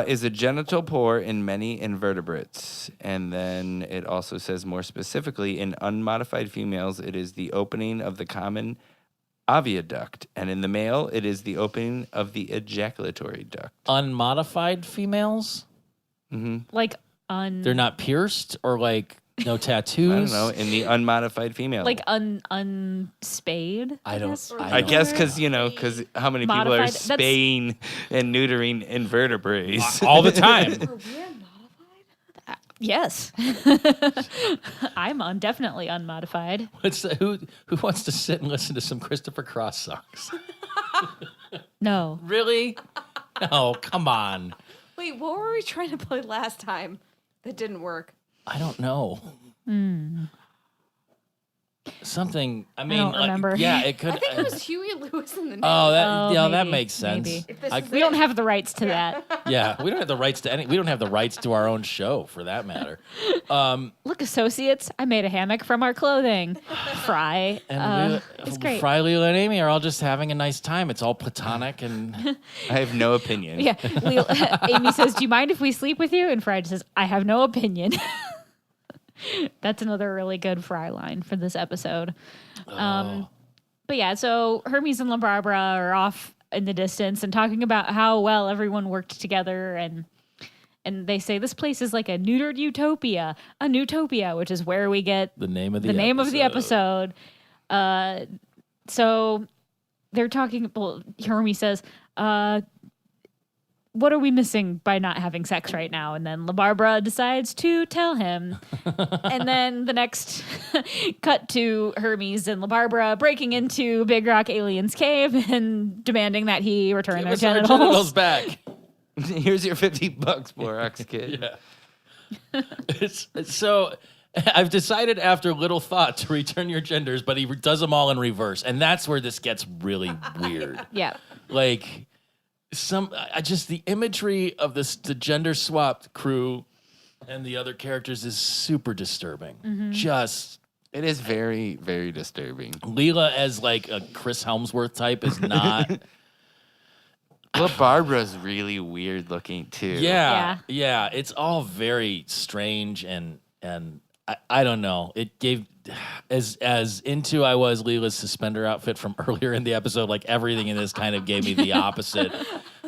Is a genital pore in many invertebrates. And then it also says more specifically, in unmodified females, it is the opening of the common oviaduct. And in the male, it is the opening of the ejaculatory duct. Unmodified females? Like They're not pierced or like no tattoos? I don't know, in the unmodified female. like unspayed. I don't- I guess because how many people are Modified- that's- spaying and neutering invertebrates? All the time. Yes. I'm definitely unmodified. Who wants to sit and listen to some Christopher Cross songs? No. Really? No, come on. Wait, what were we trying to play last time that didn't work? I don't know. Something. I mean, don't remember. yeah, it could. I think it was Huey Lewis in the News. Oh, that maybe, makes sense. maybe. This is We it. don't have the rights to that. Yeah, we don't have the rights to any. We don't have the rights to our own show, for that matter. Look, associates, I made a hammock from our clothing. Fry. And it's great. Fry, Leela, and Amy are all just having a nice time. It's all platonic, and I have no opinion. Yeah. Amy says, "Do you mind if we sleep with you?" And Fry says, "I have no opinion." That's another really good Fry line for this episode. But yeah, so Hermes and La Barbara are off in the distance and talking about how well everyone worked together, and they say this place is like a neutered utopia, a newtopia, which is where we get the name of the name of the episode. So they're talking. Well, Hermes says, "What are we missing by not having sex right now?" And then La Barbara decides to tell him. And then the next cut to Hermes and La Barbara breaking into Big Rock Alien's cave and demanding that he return their Give us our genitals. genitals back. Here's your $50, Borax kid. Yeah. So I've decided after little thought to return your genders, but he does them all in reverse, and that's where this gets really weird. Yeah. Like just the imagery of the gender swapped crew and the other characters is super disturbing. Just It is very, very disturbing. Leela as like a Chris Helmsworth type is not. Well, Barbara's really weird looking too. Yeah. It's all very strange and I don't know. It gave as into I was Leela's suspender outfit from earlier in the episode. Like everything in this kind of gave me the opposite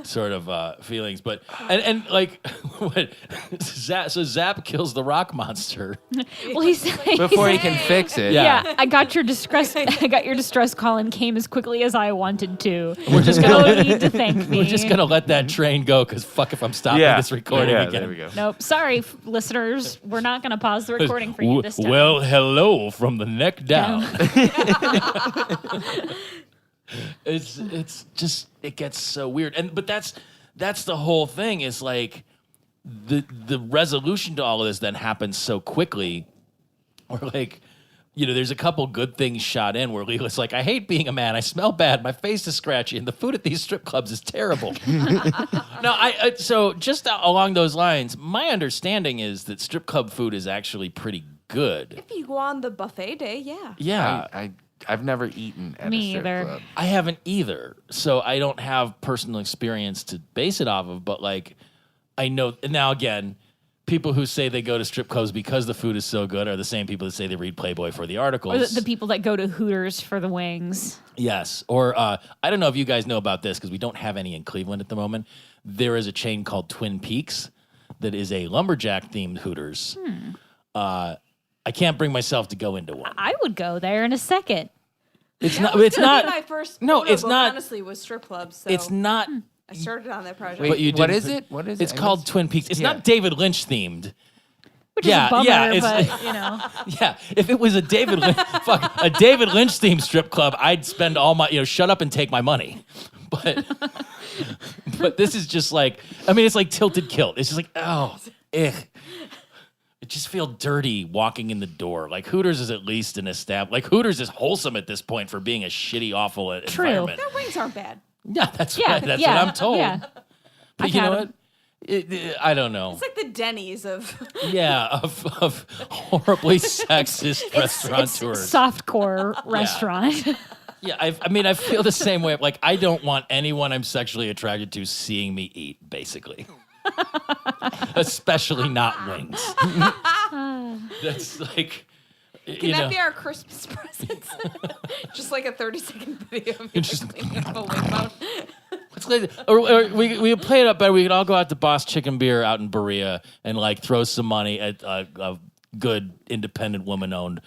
sort of feelings. But and like what? So Zap kills the rock monster. Well, he's Before he can fix it. yeah, I got your distress call and came as quickly as I wanted to. We're just no need to thank me. We're just gonna let that train go because fuck if I'm stopping this recording Yeah, again. there we go. Nope. Sorry, listeners. We're not going to pause the recording for you this time. Well, hello from the neck down. It's just it gets so weird, but that's the whole thing. Is like the resolution to all of this then happens so quickly, or like, there's a couple good things shot in where Leela's like, I hate being a man. I smell bad. My face is scratchy, and the food at these strip clubs is terrible. No, so just along those lines, my understanding is that strip club food is actually pretty good. If you go on the buffet day, yeah. Yeah. I've never eaten at Me a strip either. club. I haven't either. So I don't have personal experience to base it off of, but like, I know now again, people who say they go to strip clubs because the food is so good are the same people that say they read Playboy for the articles. Or the people that go to Hooters for the wings. Yes. Or I don't know if you guys know about this because we don't have any in Cleveland at the moment. There is a chain called Twin Peaks that is a lumberjack themed Hooters. I can't bring myself to go into one. I would go there in a second. It's That not. was It's gonna not. be my first no, photo it's book, not. honestly, was strip clubs. So It's not. I started on that project. Wait, But you what didn't is put- it? What is it? It's I called missed- Twin Peaks. It's Yeah. not David Lynch themed. Which Yeah, is a bummer, yeah, it's- but Yeah, if it was a David Lynch, a David Lynch themed strip club, I'd spend all my, shut up and take my money. But this is just like, it's like Tilted Kilt. It's just like, ugh. It just feels dirty walking in the door. Like Hooters is at least an like Hooters is wholesome at this point for being a shitty, awful environment. Their wings aren't bad. Yeah, that's yeah, right. That's yeah, what I'm told. Yeah. But I've you had know 'em. what? I don't know. It's like the Denny's of. Yeah, of horribly sexist restaurateurs. Softcore restaurant. Yeah, I feel the same way. Like, I don't want anyone I'm sexually attracted to seeing me eat, basically. Especially not wings. That's like, Can that be our Christmas presents? Just like a 30-second video of you Just- cleaning up a wing bone. It's like, or we play it up better. We could all go out to Boss Chicken Beer out in Berea and like throw some money at a good independent woman-owned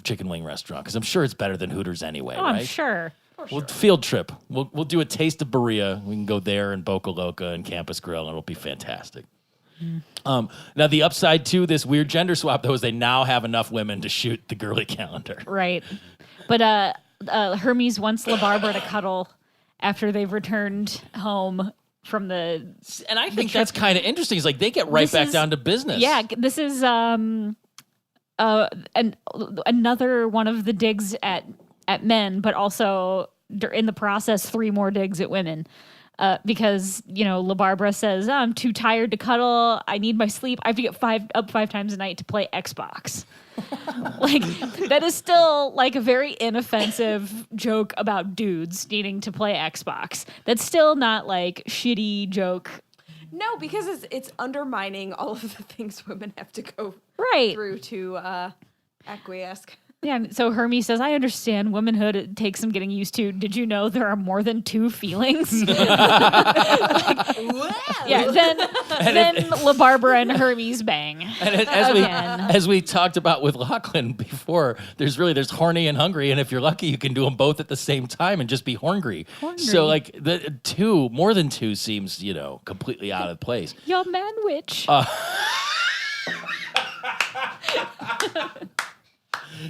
chicken wing restaurant because I'm sure it's better than Hooters anyway. Oh, right? I'm sure. We'll field trip. We'll do a taste of Berea. We can go there and Boca Loca and Campus Grill, and it'll be fantastic. Now the upside to this weird gender swap though is they now have enough women to shoot the girly calendar. Right. But Hermes wants LaBarbara to cuddle after they've returned home from the. And I think that's kind of interesting. It's like they get right This back is- down to business. Yeah, this is another one of the digs at men, but also in the process 3 more digs at women. Because LaBarbara says, I'm too tired to cuddle. I need my sleep. I have to get 5 times a night to play Xbox. Like that is still like a very inoffensive joke about dudes needing to play Xbox. That's still not like shitty joke. No, because it's undermining all of the things women have to go Right. through to acquiesce. Yeah, so Hermes says, I understand womanhood, it takes some getting used to. Did you know there are more than 2 feelings? Yeah, then LaBarbara and Hermes bang. And Again. as we talked about with Lachlan before, there's horny and hungry, and if you're lucky, you can do them both at the same time and just be horngry. So like the more than 2 seems completely out of place. Your man witch.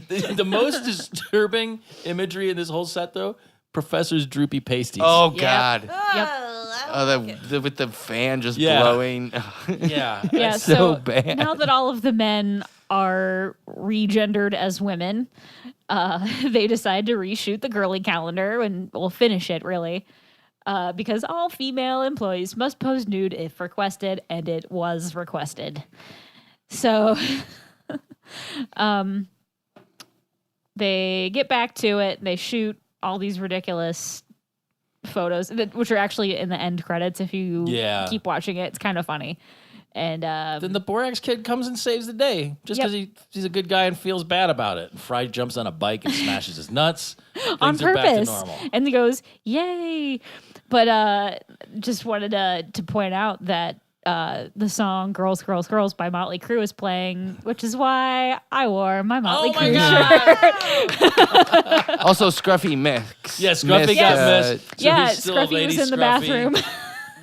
The most disturbing imagery in this whole set, though, Professor's droopy pasties. Oh Yep. God! Yep. Oh, with the fan just Yeah. blowing. Yeah. Yeah, That's so bad. Now that all of the men are regendered as women, they decide to reshoot the girly calendar and we'll finish it really. Because all female employees must pose nude if requested, and it was requested. So they get back to it. They shoot all these ridiculous photos, which are actually in the end credits. If you keep watching it, it's kind of funny. And Then the Borax kid comes and saves the day just because he's a good guy and feels bad about it. And Fry jumps on a bike and smashes his nuts. on Things are back to purpose, normal. and he goes, "Yay!" But just wanted to point out that the song "Girls, Girls, Girls" by Motley Crue is playing, which is why I wore my Motley Crue shirt. Also, Scruffy mix. Yeah, Scruffy missed, got missed. So Yeah, he's still a Scruffy lady was in the Scruffy. bathroom.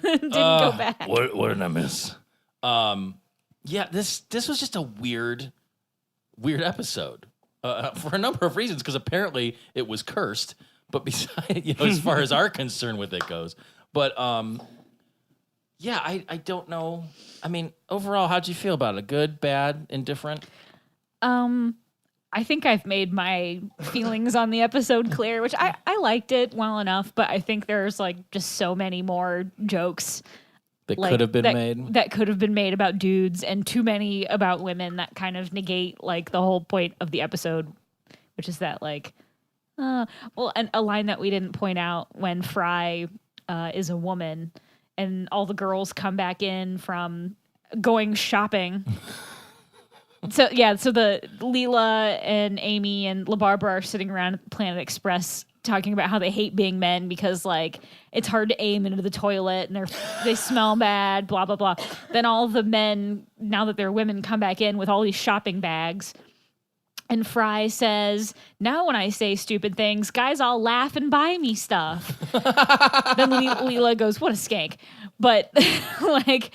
Didn't go back. What did I miss? Yeah, this was just a weird episode for a number of reasons. Because apparently it was cursed, but besides, as far as our concern with it goes, but Yeah, I don't know. I mean, overall, how'd you feel about it? Good, bad, indifferent? I think I've made my feelings on the episode clear, which I liked it well enough, but I think there's like just so many more jokes That like, could have been made. That could have been made about dudes, and too many about women that kind of negate like the whole point of the episode, which is that like, and a line that we didn't point out when Fry is a woman, and all the girls come back in from going shopping. So the Leela and Amy and LaBarbara are sitting around at Planet Express talking about how they hate being men because like it's hard to aim into the toilet and they smell bad, blah blah blah. Then all the men, now that they're women, come back in with all these shopping bags. And Fry says, "Now when I say stupid things, guys all laugh and buy me stuff." Then Leela goes, "What a skank!" But like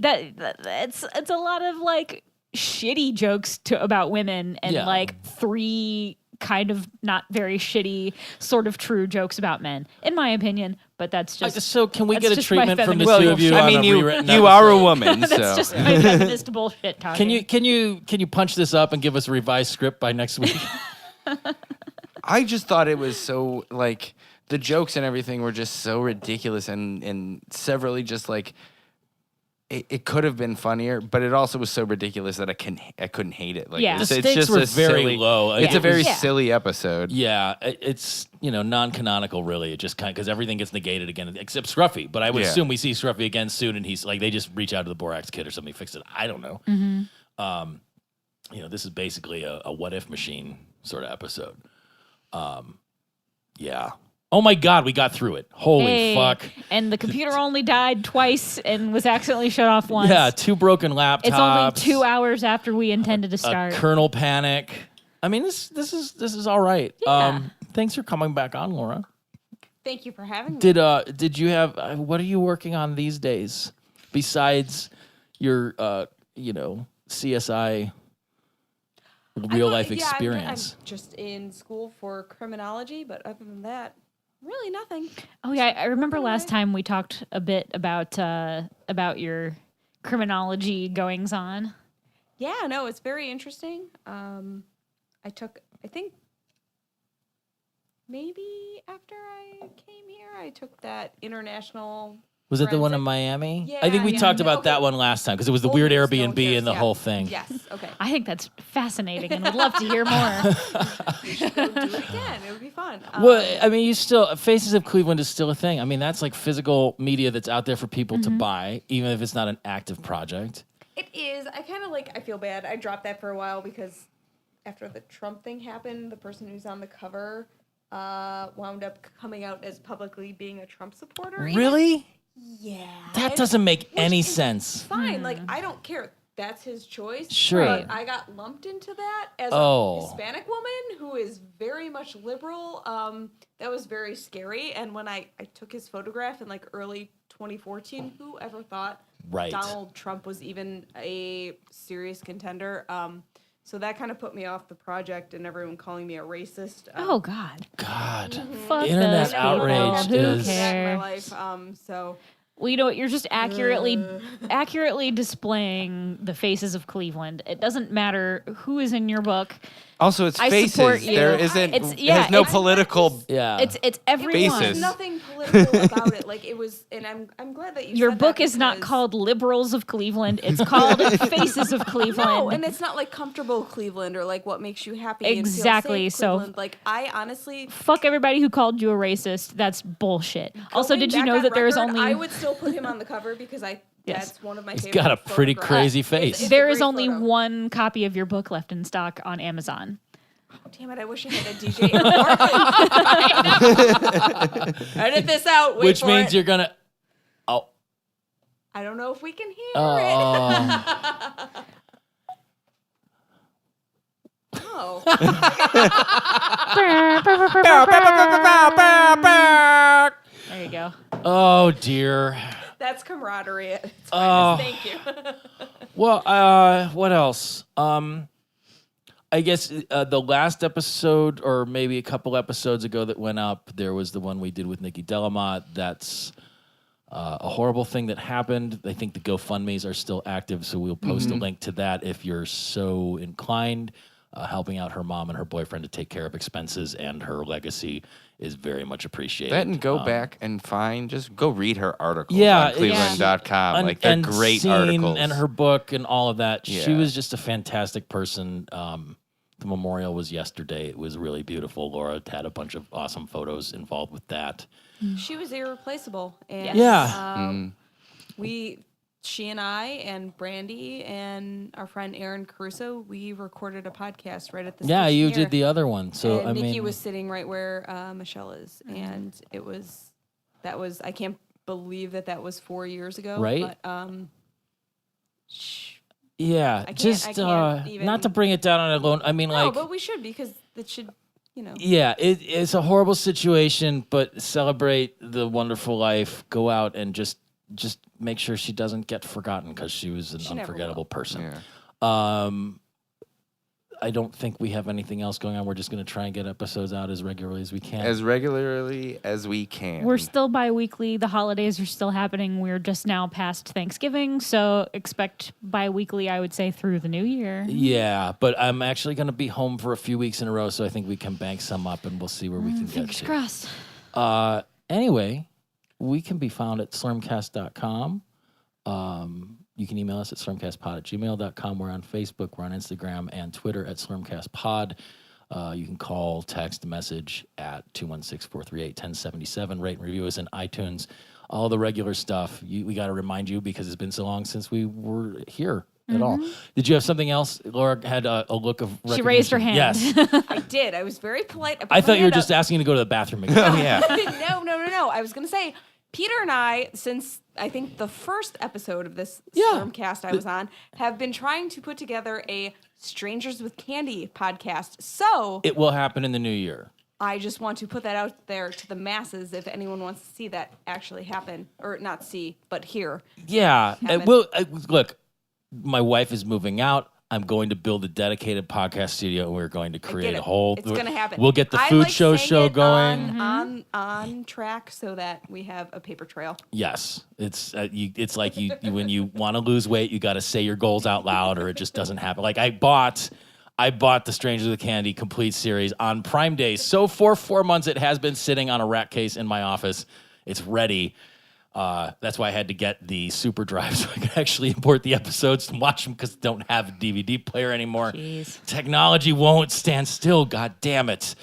it's a lot of like shitty jokes about women and like 3 kind of not very shitty, sort of true jokes about men, in my opinion. But that's just so. Can we get a just my treatment from the feminist two of you? I on mean, a you rewritten are a episode? woman, that's so just my feminist bullshit talking. Can you punch this up and give us a revised script by next week? I just thought it was so like the jokes and everything were just so ridiculous and severally just like it could have been funnier, but it also was so ridiculous that I couldn't hate it. Like Yeah. The it's stakes just were a very silly, low. It's Yeah. a very Yeah. silly episode. Yeah, it's non-canonical really. It just kind because everything gets negated again except Scruffy. But I would Yeah. assume we see Scruffy again soon, and he's like they just reach out to the Borax Kid or something, fix it. I don't know. This is basically a what if machine sort of episode. Yeah. Oh my God, we got through it. Holy Hey. fuck. And the computer only died twice and was accidentally shut off once. Yeah, 2 broken laptops. It's only 2 hours after we intended to A start. kernel panic. I mean, this is all right. Yeah. Thanks for coming back on, Laura. Thank you for having me. Did you have what are you working on these days besides your CSI real life experience? I'm just in school for criminology, but other than that, really nothing. Oh yeah, I remember last time we talked a bit about your criminology goings on. Yeah, no, it's very interesting. I think maybe after I came here, I took that international. Was it the one in forensic- Miami? Yeah, I think we yeah. talked about Okay. that one last time because it was the weird Boulders, Airbnb Stone and the Hills, whole yeah. thing. Yes. Okay. I think that's fascinating and would love to hear more. We should go do it again. It would be fun. Well, I mean, you still Faces of Cleveland is still a thing. I mean, that's like physical media that's out there for people to buy, even if it's not an active project. It is. I kind of I feel bad. I dropped that for a while because after the Trump thing happened, the person who's on the cover wound up coming out as publicly being a Trump supporter. Really? Yeah. That doesn't make any is sense. Fine. I don't care. That's his choice. Sure. But I got lumped into that as Oh. a Hispanic woman who is very much liberal. That was very scary. And when I took his photograph in early 2014, who ever thought Right. Donald Trump was even a serious contender? So that kind of put me off the project and everyone calling me a racist. Oh God, God. fuck Internet those outrage people. Who is- That in my cares? life. So Well, you know what? You're just accurately displaying the faces of Cleveland. It doesn't matter who is in your book. Also, it's I faces. support you. There isn't. It's- It yeah, has no it's- political. Yeah. It's everyone. Faces. there's nothing political about it. It was, and I'm glad that you. Your said book that is not because- called Liberals of Cleveland. It's called Faces of Cleveland. No, and it's not comfortable Cleveland or what makes you happy. Exactly, And feel safe so- Cleveland. I honestly. Fuck everybody who called you a racist. That's bullshit. Also, going did you back know on that there's record, only I would still put him on the cover because Yes. that's one of my He's favorite. got a pretty photographs. crazy face. It's there a is great only photo. one copy of your book left in stock on Amazon. Damn it! I wish I had a DJ. Edit this out. Wait Which for means it. you're gonna. Oh. I don't know if we can hear it. Oh. Oh. There you go. Oh dear. That's camaraderie. It's Oh. Thank you. Well, what else? I guess the last episode, or maybe a couple episodes ago that went up, there was the one we did with Nikki Delamotte. That's a horrible thing that happened. I think the GoFundMes are still active, so we'll post a link to that if you're so inclined. Helping out her mom and her boyfriend to take care of expenses and her legacy is very much appreciated. That and go back and just go read her articles Yeah, on Cleveland.com. Like, they're great Scene articles. And her book and all of that. She Yeah. was just a fantastic person. The memorial was yesterday. It was really beautiful. Laura had a bunch of awesome photos involved with that. She was irreplaceable. And, Yeah. She and I and Brandy and our friend Aaron Caruso, we recorded a podcast right at the Yeah, station you here. did the other one. So And I Nikki mean, was sitting right where Michelle is, and I can't believe that was 4 years ago. Right? But yeah, I just can't even- not to bring it down on a loan. I mean, no, like, but we should, because it should, yeah, it's a horrible situation, but celebrate the wonderful life. Go out and just make sure she doesn't get forgotten, because she was an She never unforgettable will. person. Yeah. I don't think we have anything else going on. We're just going to try and get episodes out as regularly as we can. As regularly as we can. We're still bi-weekly. The holidays are still happening. We're just now past Thanksgiving, so expect bi-weekly, I would say, through the new year. Yeah, but I'm actually going to be home for a few weeks in a row, so I think we can bank some up and we'll see where we can get Fingers to. crossed. Anyway, we can be found at slurmcast.com. You can email us at slurmcastpod@gmail.com. We're on Facebook, we're on Instagram, and Twitter at slurmcastpod. You can call, text, message at 216-438-1077. Rate and review us in iTunes. All the regular stuff. We got to remind you, because it's been so long since we were here at all. Did you have something else? Laura had a look of recognition. She raised her hand. Yes. I did. I was very polite. I thought you were pointed just out- asking to go to the bathroom again. Oh, yeah. No. I was going to say, Peter and I, since I think the first episode of this Yeah. Stormcast I was on, have been trying to put together a Strangers with Candy podcast. So It will happen in the new year. I just want to put that out there to the masses if anyone wants to see that actually happen. Or not see, but hear. Yeah. Happen. Look, my wife is moving out. I'm going to build a dedicated podcast studio, and we're going to create a whole. It's going to happen. We'll get the I food like show saying it going. on track so that we have a paper trail. Yes, it's like you when you want to lose weight, you got to say your goals out loud, or it just doesn't happen. Like I bought the Strangers with Candy complete series on Prime Day. So for 4 months, it has been sitting on a rack case in my office. It's ready. That's why I had to get the super drive so I could actually import the episodes and watch them, because I don't have a DVD player anymore. Jeez. Technology won't stand still. God damn it.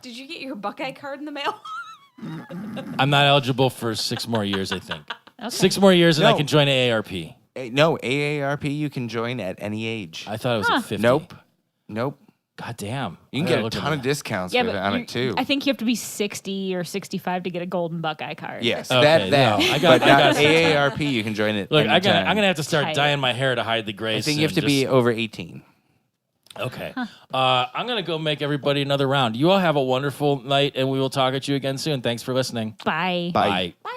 Did you get your Buckeye card in the mail? I'm not eligible for 6 more years, I think. Okay. 6 more years and I No. can join AARP. No, AARP you can join at any age. I thought it was at 50. Nope. God damn. You can I gotta get a look at ton of that. discounts Yeah, on but it too. I think you have to be 60 or 65 to get a golden Buckeye card. Yes, Okay, that. no, I got- but I not got- AARP, you can join it. Look, I'm anytime. gonna have to start Tight. dyeing my hair to hide the grace. I think you have and to be just- over 18. Okay. I'm gonna go make everybody another round. You all have a wonderful night, and we will talk at you again soon. Thanks for listening. Bye. Bye. Bye.